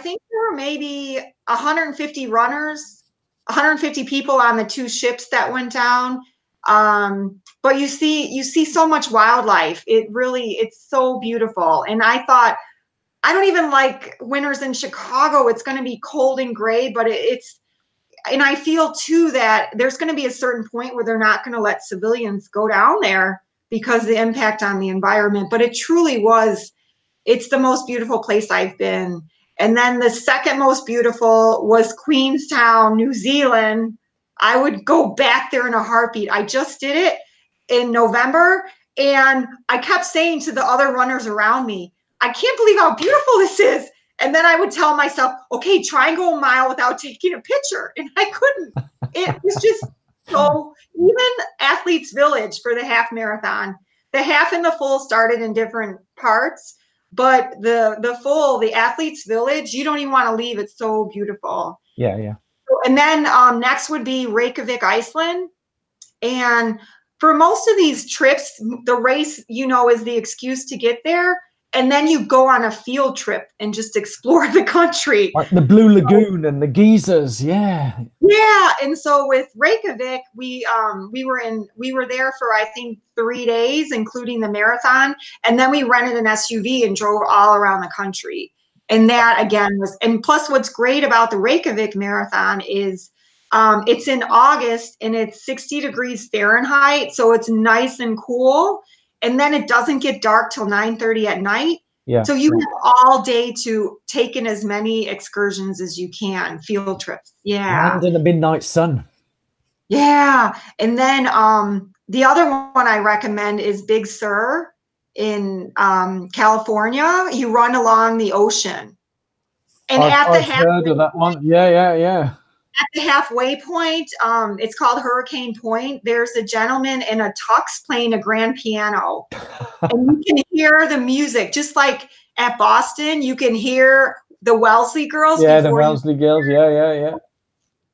think there were maybe 150 runners, 150 people on the 2 ships that went down. But you see so much wildlife. It's so beautiful. And I thought, I don't even like winters in Chicago. It's going to be cold and gray, but and I feel too that there's going to be a certain point where they're not going to let civilians go down there because of the impact on the environment. But it truly it's the most beautiful place I've been. And then the second most beautiful was Queenstown, New Zealand. I would go back there in a heartbeat. I just did it in November, and I kept saying to the other runners around me, I can't believe how beautiful this is. And then I would tell myself, okay, try and go a mile without taking a picture. And I couldn't. It was just so, even Athletes Village for the half marathon, the half and the full started in different parts, but the full, the Athletes Village, you don't even want to leave. It's so beautiful. Yeah. And then next would be Reykjavik, Iceland. And for most of these trips, the race, is the excuse to get there. And then you go on a field trip and just explore the country. Like the Blue Lagoon and the geysers, yeah. Yeah, and so with Reykjavik, we were there for I think 3 days, including the marathon, and then we rented an SUV and drove all around the country. And that again and plus what's great about the Reykjavik marathon is it's in August and it's 60 degrees Fahrenheit, so it's nice and cool. And then it doesn't get dark till 9:30 at night. Yeah. So you have all day to take in as many excursions as you can, field trips. Yeah. And in the midnight sun. Yeah. And then the other one I recommend is Big Sur in California. You run along the ocean. And I've heard of that one. Yeah. At the halfway point, it's called Hurricane Point. There's a gentleman in a tux playing a grand piano. And you can hear the music, just like at Boston, you can hear the Wellesley Girls. Yeah, the Wellesley Girls. Yeah.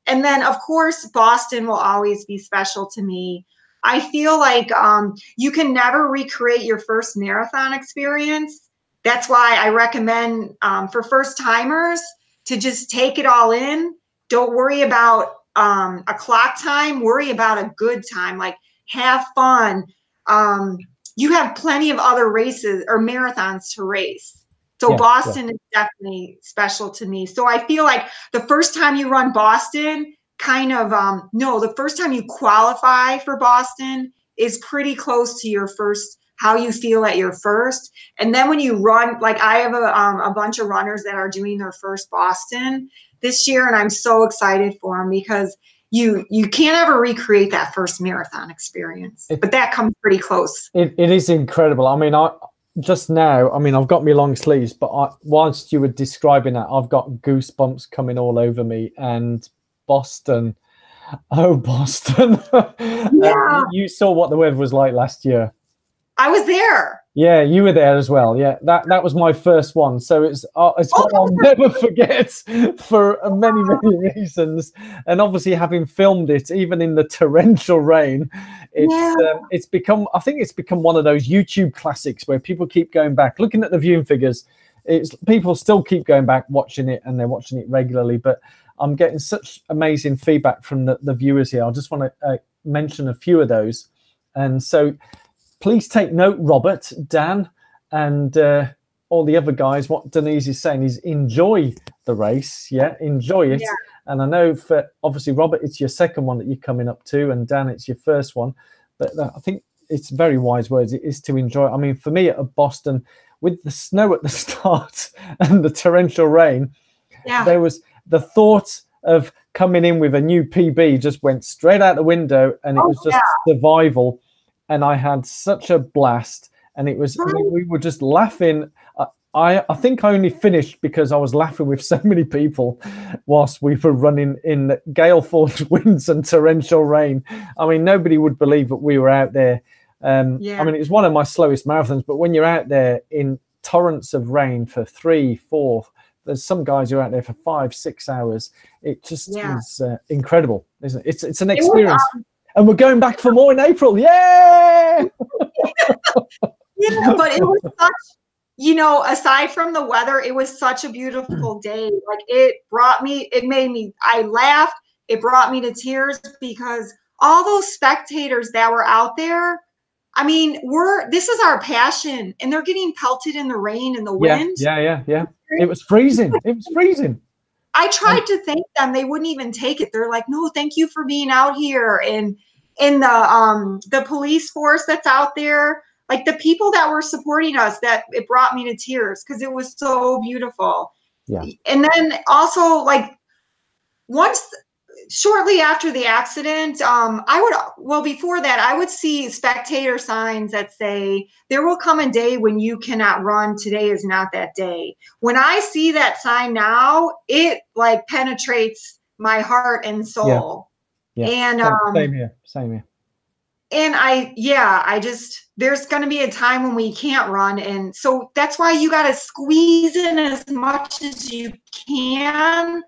And then, of course, Boston will always be special to me. I feel like you can never recreate your first marathon experience. That's why I recommend for first timers to just take it all in. Don't worry about a clock time. Worry about a good time. Like, have fun. You have plenty of other races or marathons to race. So Yeah, Boston is definitely special to me. So I feel like the first time you run Boston, kind of, no, the first time you qualify for Boston is pretty close to your first, how you feel at your first. And then when you run, like I have a bunch of runners that are doing their first Boston this year, and I'm so excited for them because you can't ever recreate that first marathon experience, but that comes pretty close. It is incredible. I mean, just now, I mean, I've got my long sleeves, but whilst you were describing that, I've got goosebumps coming all over me. And Boston, oh, Boston. Yeah. You saw what the weather was like last year. I was there. Yeah, you were there as well. Yeah, that was my first one. So it's one I'll never forget for many reasons. And obviously, having filmed it, even in the torrential rain, it's become, I think it's become one of those YouTube classics where people keep going back, looking at the viewing figures. People still keep going back, watching it, and they're watching it regularly. But I'm getting such amazing feedback from the viewers here. I just want to mention a few of those. And so please take note, Robert, Dan, and all the other guys. What Denise is saying is enjoy the race. Yeah, enjoy it. Yeah. And I know for, obviously, Robert, it's your second one that you're coming up to, and Dan, it's your first one. But I think it's very wise words. It is to enjoy. I mean, for me at Boston, with the snow at the start and the torrential rain, there was the thought of coming in with a new PB just went straight out the window, and it was just survival. And I had such a blast, and it was, we were just laughing. I think I only finished because I was laughing with so many people whilst we were running in gale-force winds and torrential rain. I mean, nobody would believe that we were out there. I mean, it was one of my slowest marathons, but when you're out there in torrents of rain for 3, 4, there's some guys who are out there for 5, 6 hours. It just is incredible, isn't it? It's an experience. And we're going back for more in April. Yay! Yeah, but it was such, you know, aside from the weather, it was such a beautiful day. Like I laughed. It brought me to tears because all those spectators that were out there, I mean, this is our passion, and they're getting pelted in the rain and the wind. Yeah. It was freezing. It was freezing. I tried to thank them. They wouldn't even take it. They're like, no, thank you for being out here. And in the police force that's out there, like the people that were supporting us, that it brought me to tears because it was so beautiful. Yeah. And then also, like, shortly after the accident, before that, I would see spectator signs that say, there will come a day when you cannot run. Today is not that day. When I see that sign now, it like penetrates my heart and soul. Yeah. And same here. And there's going to be a time when we can't run. And so that's why you got to squeeze in as much as you can.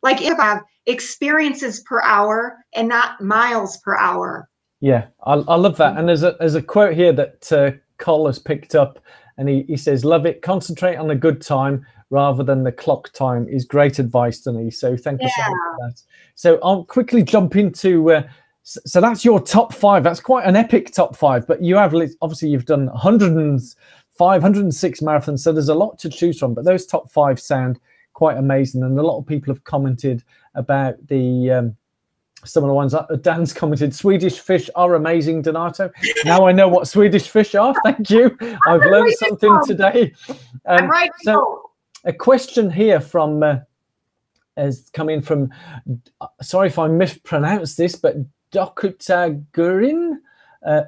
Like if I have experiences per hour and not miles per hour. Yeah, I love that. And there's a quote here that Cole has picked up, and he says, love it. Concentrate on the good time rather than the clock time is great advice, Denise. So thank you so much for that. So I'll quickly jump into, so that's your top 5. That's quite an epic top 5, but you have, obviously you've done 105, 106 marathons. So there's a lot to choose from, but those top 5 sound quite amazing. And a lot of people have commented about the, some of the ones that Dan's commented, Swedish fish are amazing, Donato. Now I know what Swedish fish are. Thank you. I've learned something today. I'm right. So a question here from has come in from, sorry if I mispronounced this, but Dokuta.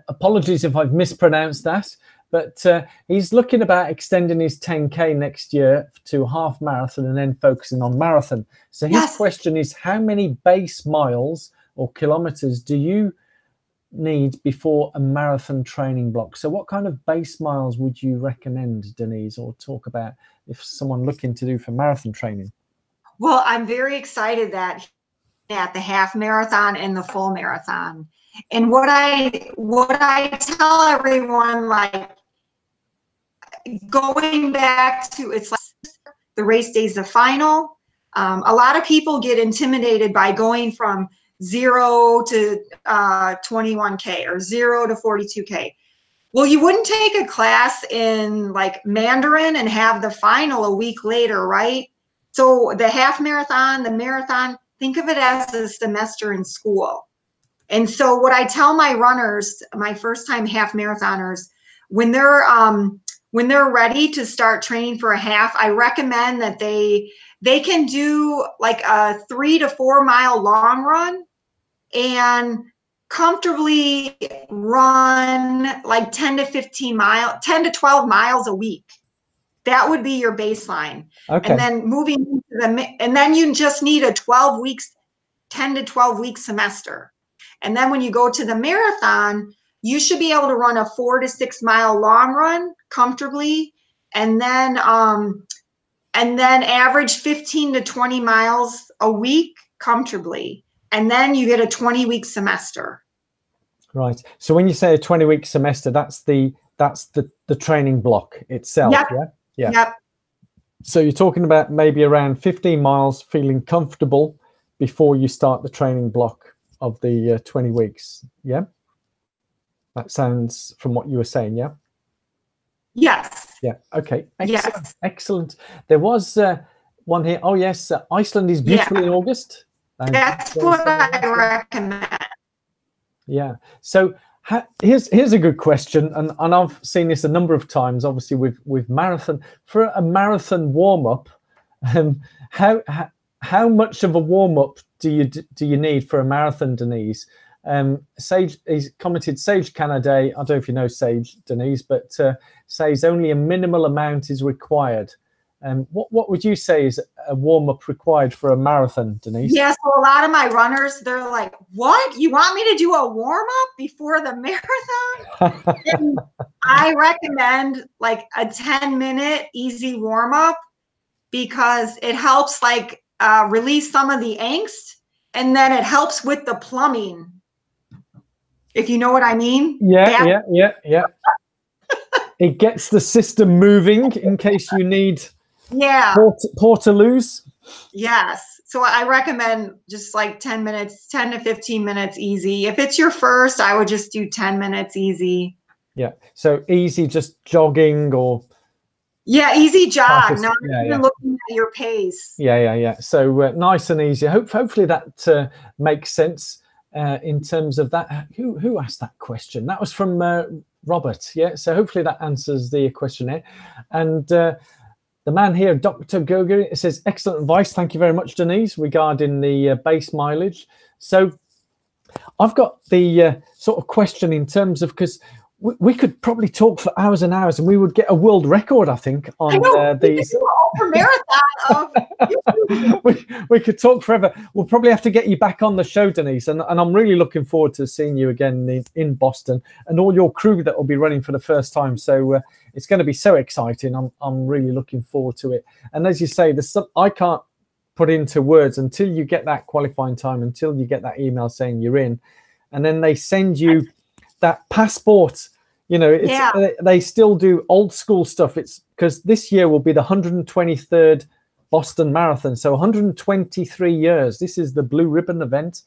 Apologies if I've mispronounced that. But he's looking about extending his 10K next year to half marathon and then focusing on marathon. So his question is, how many base miles or kilometers do you need before a marathon training block? So what kind of base miles would you recommend, Denise, or talk about if someone looking to do for marathon training? Well, I'm very excited that at the half marathon and the full marathon. And what I tell everyone, like, going back to, it's like the race day's the final. A lot of people get intimidated by going from 0 to 21K or 0 to 42K. Well, you wouldn't take a class in like Mandarin and have the final a week later, right? So the half marathon, the marathon, think of it as a semester in school. And so what I tell my runners, my first time half marathoners, when they're ready to start training for a half, I recommend that they can do like a 3 to 4 mile long run and comfortably run like 10 to 15 miles, 10 to 12 miles a week. That would be your baseline. Okay. And then moving into and then you just need a 12 weeks, 10 to 12 week semester. And then when you go to the marathon, you should be able to run a 4 to 6 mile long run comfortably, and then average 15 to 20 miles a week comfortably. And then you get a 20-week semester. Right. So when you say a 20-week semester, that's the training block itself. Yep. Yeah. Yeah. Yep. So you're talking about maybe around 15 miles, feeling comfortable before you start the training block of the 20 weeks. Yeah. That sounds from what you were saying. Yeah. Yes. Yeah. Okay. Excellent. Yes. Excellent. There was one here. Oh yes, Iceland is beautiful in August. That's what I recommend. Yeah. So here's a good question, and I've seen this a number of times. Obviously, with marathon, for a marathon warm up, how much of a warm up do you need for a marathon, Denise? Sage, he's commented, Sage Canada. I don't know if you know Sage, Denise, but says only a minimal amount is required. What would you say is a warm-up required for a marathon, Denise? Yeah, so a lot of my runners, they're like, what? You want me to do a warm-up before the marathon? And I recommend like a 10-minute easy warm-up because it helps like release some of the angst, and then it helps with the plumbing, if you know what I mean. Yeah. It gets the system moving in case you need Portaloos. Yes. So I recommend just like 10 minutes, 10 to 15 minutes easy. If it's your first, I would just do 10 minutes easy. Yeah. So easy, just jogging or. Yeah, easy jog, not even looking at your pace. Yeah. So nice and easy. Hopefully that makes sense in terms of that. Who asked that question? That was from Robert. Yeah. So hopefully that answers the questionnaire. And the man here, Dr. Goger, says, excellent advice. Thank you very much, Denise, regarding the base mileage. So I've got the sort of question in terms of, because we could probably talk for hours and hours and we would get a world record, I think, on these. Marathon we could talk forever. We'll probably have to get you back on the show, Denise, and I'm really looking forward to seeing you again in Boston and all your crew that will be running for the first time. So it's going to be so exciting. I'm really looking forward to it. And as you say, I can't put into words until you get that qualifying time, until you get that email saying you're in, and then they send you that passport. You know, they still do old school stuff. It's because this year will be the 123rd Boston Marathon. So 123 years. This is the blue ribbon event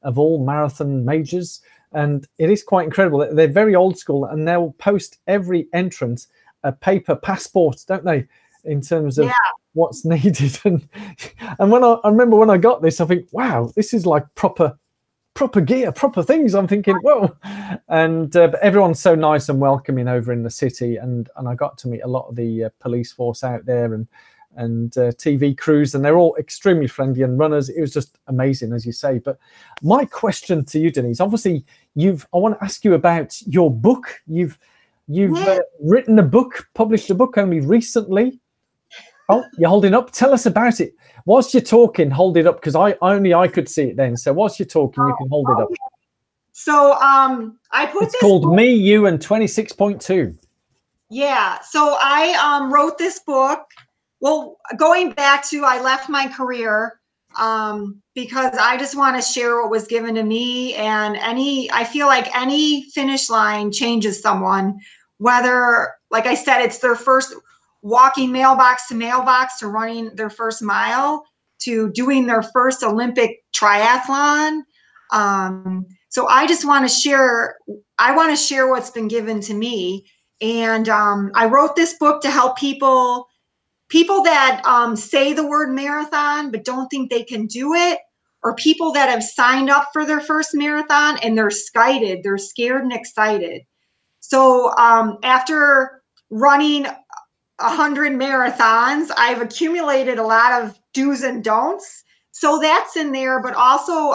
of all marathon majors. And it is quite incredible. They're very old school, and they'll post every entrant a paper passport, don't they, in terms of what's needed. And when I remember when I got this, I think, wow, this is like proper gear, proper things. I'm thinking, whoa. And but everyone's so nice and welcoming over in the city, and I got to meet a lot of the police force out there and TV crews, and they're all extremely friendly, and runners. It was just amazing, as you say. But my question to you, Denise, obviously I want to ask you about your book. You've written a book, published a book only recently. Oh, you're holding up. Tell us about it. Whilst you're talking, hold it up, because I could see it then. So whilst you're talking, you can hold it up. So I put it's called book. Me, You, and 26.2. Yeah. So I wrote this book. Well, going back to, I left my career because I just want to share what was given to me. And I feel like any finish line changes someone, whether, like I said, it's their first walking mailbox to running their first mile to doing their first Olympic triathlon. So I just want to share, what's been given to me. And I wrote this book to help people that say the word marathon but don't think they can do it, or people that have signed up for their first marathon and they're scared and excited. So after running 100 marathons, I've accumulated a lot of do's and don'ts. So that's in there, but also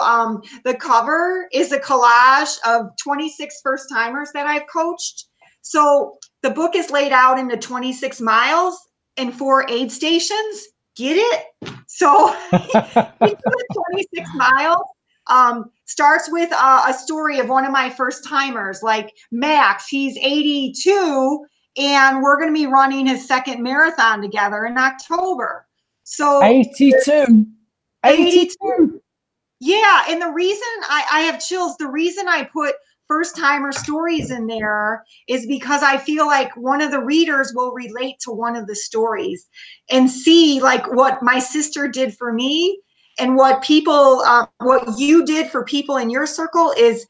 the cover is a collage of 26 first timers that I've coached. So the book is laid out into 26 miles and 4 aid stations. Get it? So each of the 26 miles starts with a story of one of my first timers, like Max. He's 82, and we're going to be running his second marathon together in October. So 82. 82. Yeah, and the reason I have chills, the reason I put first timer stories in there is because I feel like one of the readers will relate to one of the stories and see like what my sister did for me, and what you did for people in your circle is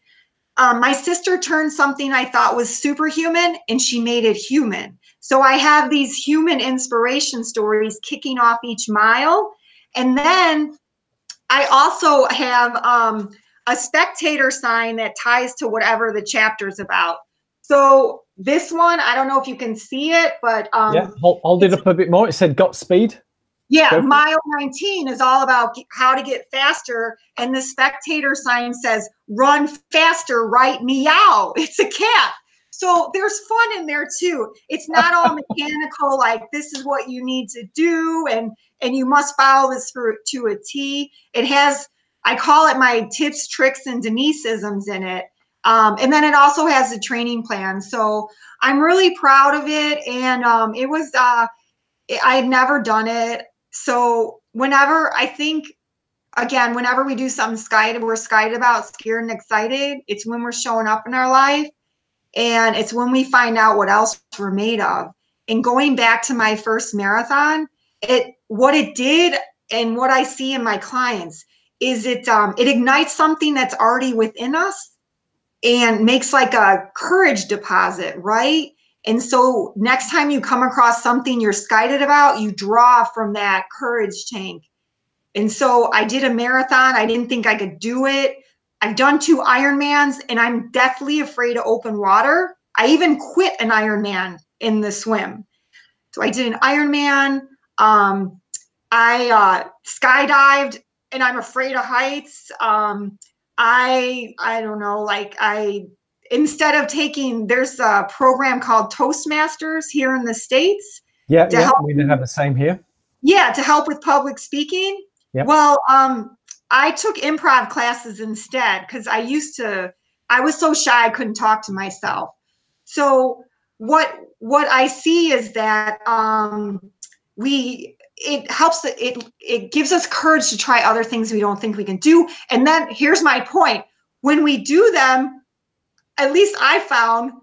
my sister turned something I thought was superhuman and she made it human. So I have these human inspiration stories kicking off each mile. And then I also have a spectator sign that ties to whatever the chapter's about. So this one, I don't know if you can see it, but yeah, hold it up a bit more. It said Godspeed. Yeah, mile 19 is all about how to get faster, and the spectator sign says, "Run faster, right? Meow." It's a cat. So there's fun in there too. It's not all mechanical, like this is what you need to do, and you must follow this to a T. It has, I call it my tips, tricks, and Deniseisms in it. And then it also has a training plan. So I'm really proud of it. And it was, I had never done it. So whenever we do something we're scared about, scared and excited, it's when we're showing up in our life, and it's when we find out what else we're made of. And going back to my first marathon, what it did and what I see in my clients is it ignites something that's already within us and makes like a courage deposit, right? And so next time you come across something you're excited about, you draw from that courage tank. And so I did a marathon. I didn't think I could do it. I've done 2 Ironmans, and I'm deathly afraid of open water. I even quit an Ironman in the swim. So I did an Ironman. I skydived, and I'm afraid of heights. I don't know, like instead of there's a program called Toastmasters here in the States. Yeah, we have the same here. Yeah, to help with public speaking. Yep. Well, I took improv classes instead because I was so shy I couldn't talk to myself. So what I see is that it gives us courage to try other things we don't think we can do. And then here's my point. When we do them, at least I found,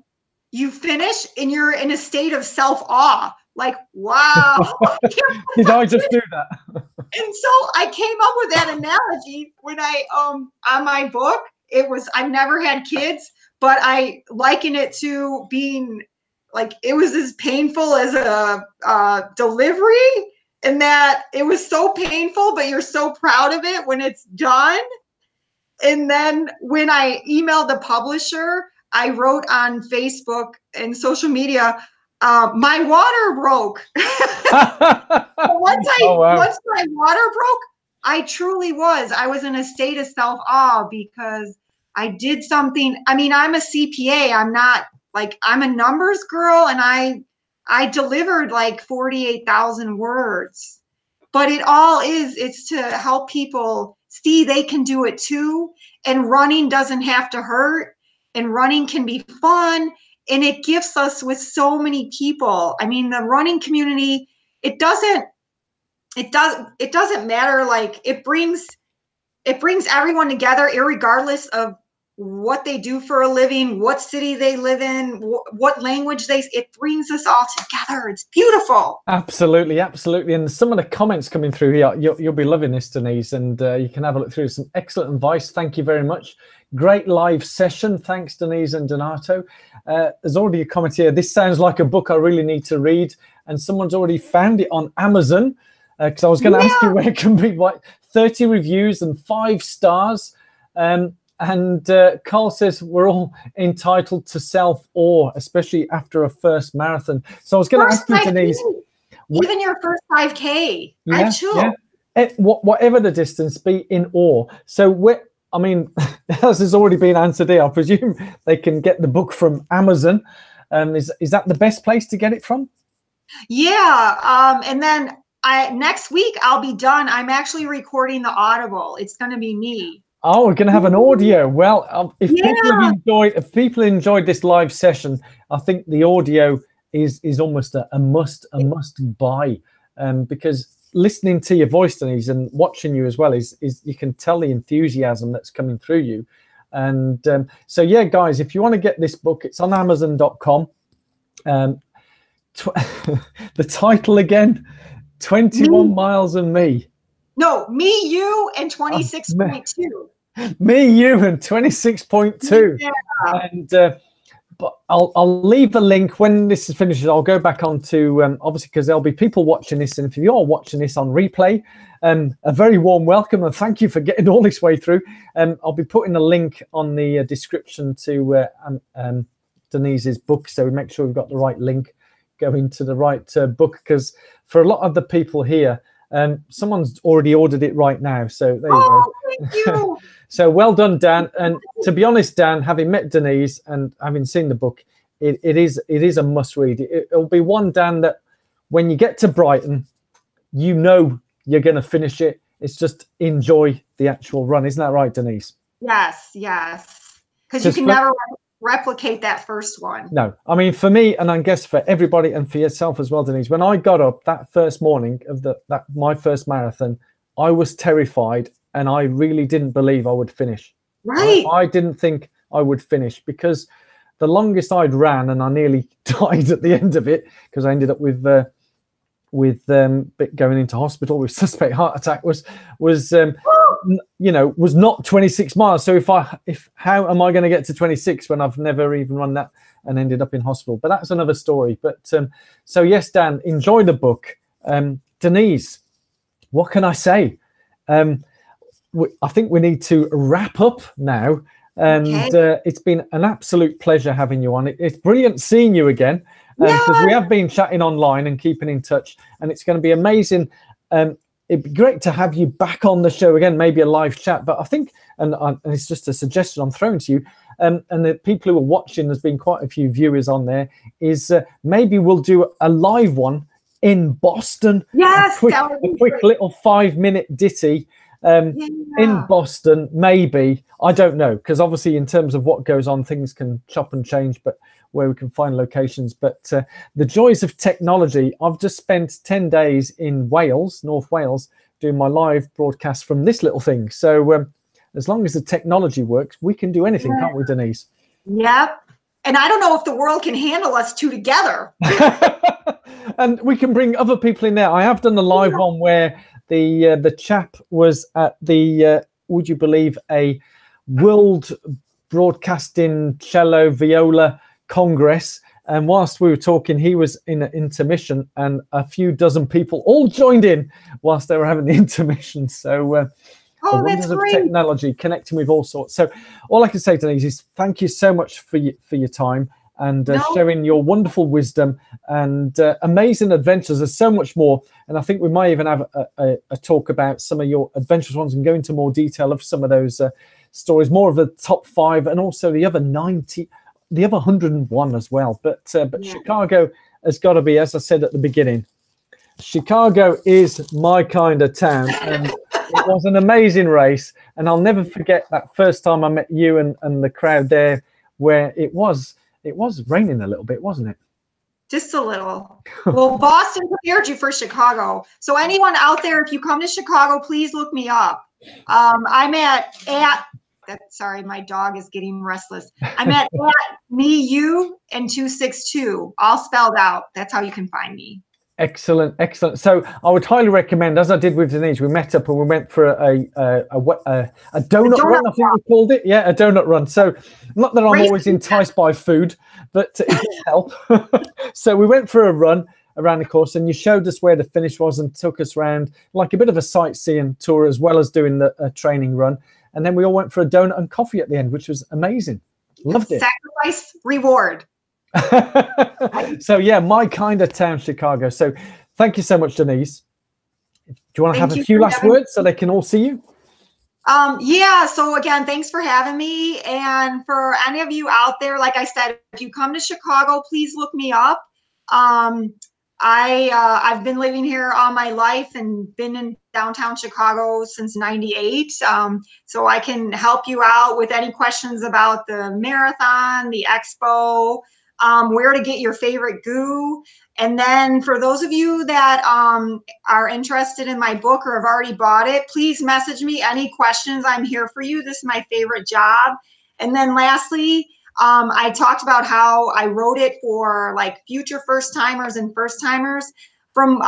you finish and you're in a state of self-awe. Like, wow. Did I just do that? And so I came up with that analogy when I, on my book, I've never had kids, but I liken it to being like, it was as painful as a delivery, and that it was so painful, but you're so proud of it when it's done. And then when I emailed the publisher, I wrote on Facebook and social media, my water broke. Once my water broke, I truly was. I was in a state of self-awe because I did something. I mean, I'm a CPA. I'm a numbers girl, and I delivered like 48,000 words. But it's to help people see they can do it too. And running doesn't have to hurt, and running can be fun. And it gifts us with so many people. I mean, the running community, it doesn't matter. Like it brings everyone together, irregardless of what they do for a living, what city they live in, what language it brings us all together. It's beautiful. Absolutely, absolutely. And some of the comments coming through here, you'll be loving this, Denise, and you can have a look through some excellent advice. Thank you very much. Great live session. Thanks, Denise and Donato. There's already a comment here. This sounds like a book I really need to read. And someone's already found it on Amazon, because I was going to ask you where it can be. 30 reviews and 5 stars. And Carl says we're all entitled to self-awe, especially after a first marathon. So I was going to ask you, Denise. Even your first 5K. Yeah, yeah. Whatever the distance, be in awe. So I mean, as has already been answered here, I presume they can get the book from Amazon. Is that the best place to get it from? Yeah. And then next week I'll be done. I'm actually recording the Audible. It's going to be me. Oh, we're going to have an audio. Well, if people enjoyed this live session, I think the audio is almost a must buy, because listening to your voice, Denise, and watching you as well is you can tell the enthusiasm that's coming through you. And so yeah, guys, if you want to get this book, it's on Amazon.com. The title again, 21 Miles and Me. No, Me, You, and 26.2. Me, You, and 26.2. Yeah. And but I'll leave a link when this is finished. I'll go back onto obviously, because there'll be people watching this, and if you're watching this on replay, a very warm welcome and thank you for getting all this way through. I'll be putting a link on the description to Denise's book, so we make sure we've got the right link going to the right book, because for a lot of the people here, someone's already ordered it right now. So there you go. Thank you. So well done, Dan. And to be honest, Dan, having met Denise and having seen the book, it is a must read. It'll be one, Dan, that when you get to Brighton, you know you're going to finish it. It's just enjoy the actual run. Isn't that right, Denise? Yes. Because you can never replicate that first one. No, I mean, for me, and I guess for everybody and for yourself as well, Denise, when I got up that first morning of my first marathon, I was terrified and I really didn't believe I would finish. Right. I didn't think I would finish, because the longest I'd ran, and I nearly died at the end of it because I ended up with going into hospital with suspect heart attack, was not 26 miles. So how am I going to get to 26 when I've never even run that and ended up in hospital? But that's another story. But so yes, Dan, enjoy the book. Denise, what can I say? I think we need to wrap up now. And it's been an absolute pleasure having you on. It's brilliant seeing you again, because we have been chatting online and keeping in touch, and it's going to be amazing. It'd be great to have you back on the show again, maybe a live chat. But I think, and it's just a suggestion I'm throwing to you, and the people who are watching, there's been quite a few viewers on there, is maybe we'll do a live one in Boston. Yes, a quick little 5-minute ditty. In Boston, maybe, I don't know, because obviously in terms of what goes on, things can chop and change, but where we can find locations. But the joys of technology, I've just spent 10 days in Wales, North Wales, doing my live broadcast from this little thing. So as long as the technology works, we can do anything, can't we, Denise? Yep. And I don't know if the world can handle us two together. And we can bring other people in there. I have done the live one where the chap was at the, would you believe, a World Broadcasting Cello Viola Congress. And whilst we were talking, he was in an intermission, and a few dozen people all joined in whilst they were having the intermission. So the wonders of technology, connecting with all sorts. So all I can say, Denise, is thank you so much for your time and sharing your wonderful wisdom and amazing adventures. There's so much more, and I think we might even have a talk about some of your adventurous ones and go into more detail of some of those stories, more of the top 5 and also the other 90, the other 101 as well. But Chicago has got to be, as I said at the beginning, Chicago is my kind of town, and it was an amazing race. And I'll never forget that first time I met you and the crowd there, where it was raining a little bit, wasn't it? Just a little. Well, Boston prepared you for Chicago. So anyone out there, if you come to Chicago, please look me up. I'm at Sorry, my dog is getting restless. I'm at me, you, and 262, all spelled out. That's how you can find me. Excellent, excellent. So I would highly recommend, as I did with Denise, we met up and we went for a donut run, I think we called it. Yeah, a donut run. So not that I'm always enticed by food, but it did help. So we went for a run around the course, and you showed us where the finish was and took us around like a bit of a sightseeing tour as well as doing the training run. And then we all went for a donut and coffee at the end, which was amazing. Loved it. Sacrifice, reward. So yeah, my kind of town, Chicago. So thank you so much, Denise. Do you want to have a few last words so they can all see you? Yeah, so again, thanks for having me. And for any of you out there, like I said, if you come to Chicago, please look me up. I've been living here all my life and been in downtown Chicago since '98. So I can help you out with any questions about the marathon, the expo, where to get your favorite goo. And then for those of you that are interested in my book or have already bought it, please message me any questions. I'm here for you. This is my favorite job. And then lastly, I talked about how I wrote it for like future first timers and first timers. From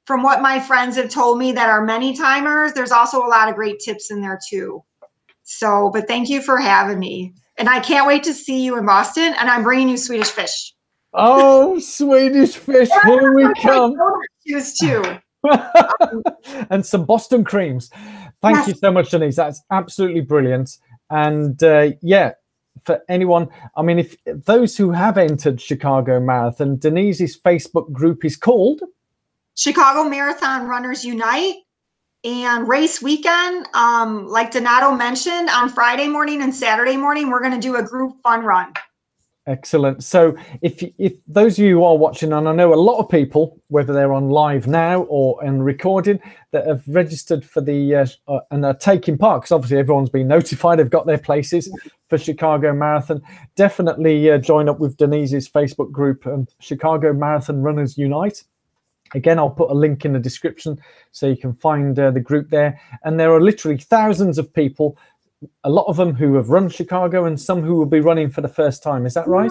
what my friends have told me that are many timers, there's also a lot of great tips in there too. So, but thank you for having me. And I can't wait to see you in Boston, and I'm bringing you Swedish fish. Oh, Swedish fish, here we come. Shoes too. And some Boston creams. Thank you so much, Denise. That's absolutely brilliant. And yeah, for anyone, I mean, if those who have entered Chicago Marathon, Denise's Facebook group is called Chicago Marathon Runners Unite. And race weekend, like Donato mentioned, on Friday morning and Saturday morning, we're going to do a group fun run. Excellent. So if those of you who are watching, and I know a lot of people, whether they're on live now or in recording, that have registered for the and are taking part, because obviously everyone's been notified, they've got their places for Chicago Marathon, definitely join up with Denise's Facebook group, Chicago Marathon Runners Unite. Again, I'll put a link in the description so you can find the group there. And there are literally thousands of people, a lot of them who have run Chicago and some who will be running for the first time. Is that right?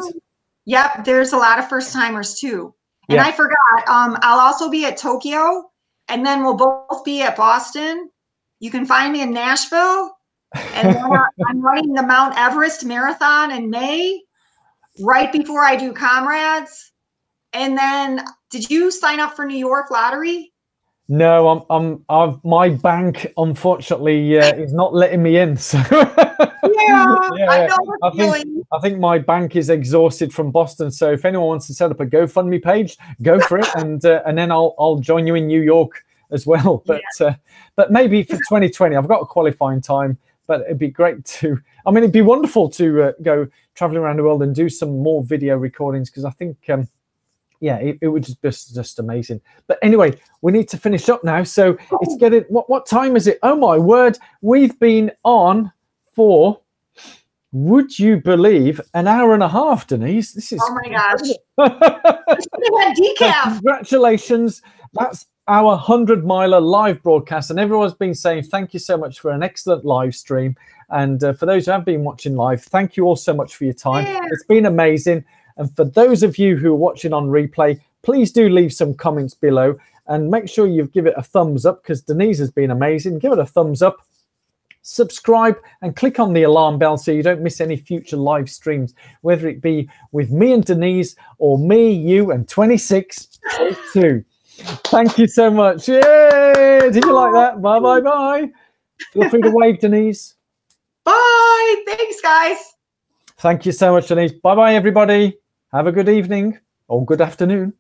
Yep, there's a lot of first timers too. And yeah. I forgot, I'll also be at Tokyo, and then we'll both be at Boston. You can find me in Nashville. And then I'm running the Mount Everest Marathon in May, right before I do Comrades. And then, did you sign up for New York lottery? No, my bank unfortunately is not letting me in. So I know I think my bank is exhausted from Boston. So if anyone wants to set up a GoFundMe page, go for it, and then I'll join you in New York as well. But but maybe for 2020, I've got a qualifying time. But it'd be great to. I mean, it'd be wonderful to go traveling around the world and do some more video recordings, because I think. Yeah, it would just amazing. But anyway, we need to finish up now. So it's getting, what time is it? Oh my word, we've been on for, would you believe, an hour and a half, Denise. This is, oh my gosh. Decaf. Congratulations. That's our 100-miler live broadcast. And everyone's been saying thank you so much for an excellent live stream. And for those who have been watching live, thank you all so much for your time. Yeah. It's been amazing. And for those of you who are watching on replay, please do leave some comments below and make sure you give it a thumbs up, because Denise has been amazing. Give it a thumbs up, subscribe, and click on the alarm bell so you don't miss any future live streams, whether it be with me and Denise or me, you, and 2602. Thank you so much. Yay! Did you like that? Bye, bye, bye. Feel free to wave, Denise. Bye. Thanks, guys. Thank you so much, Denise. Bye-bye, everybody. Have a good evening or good afternoon.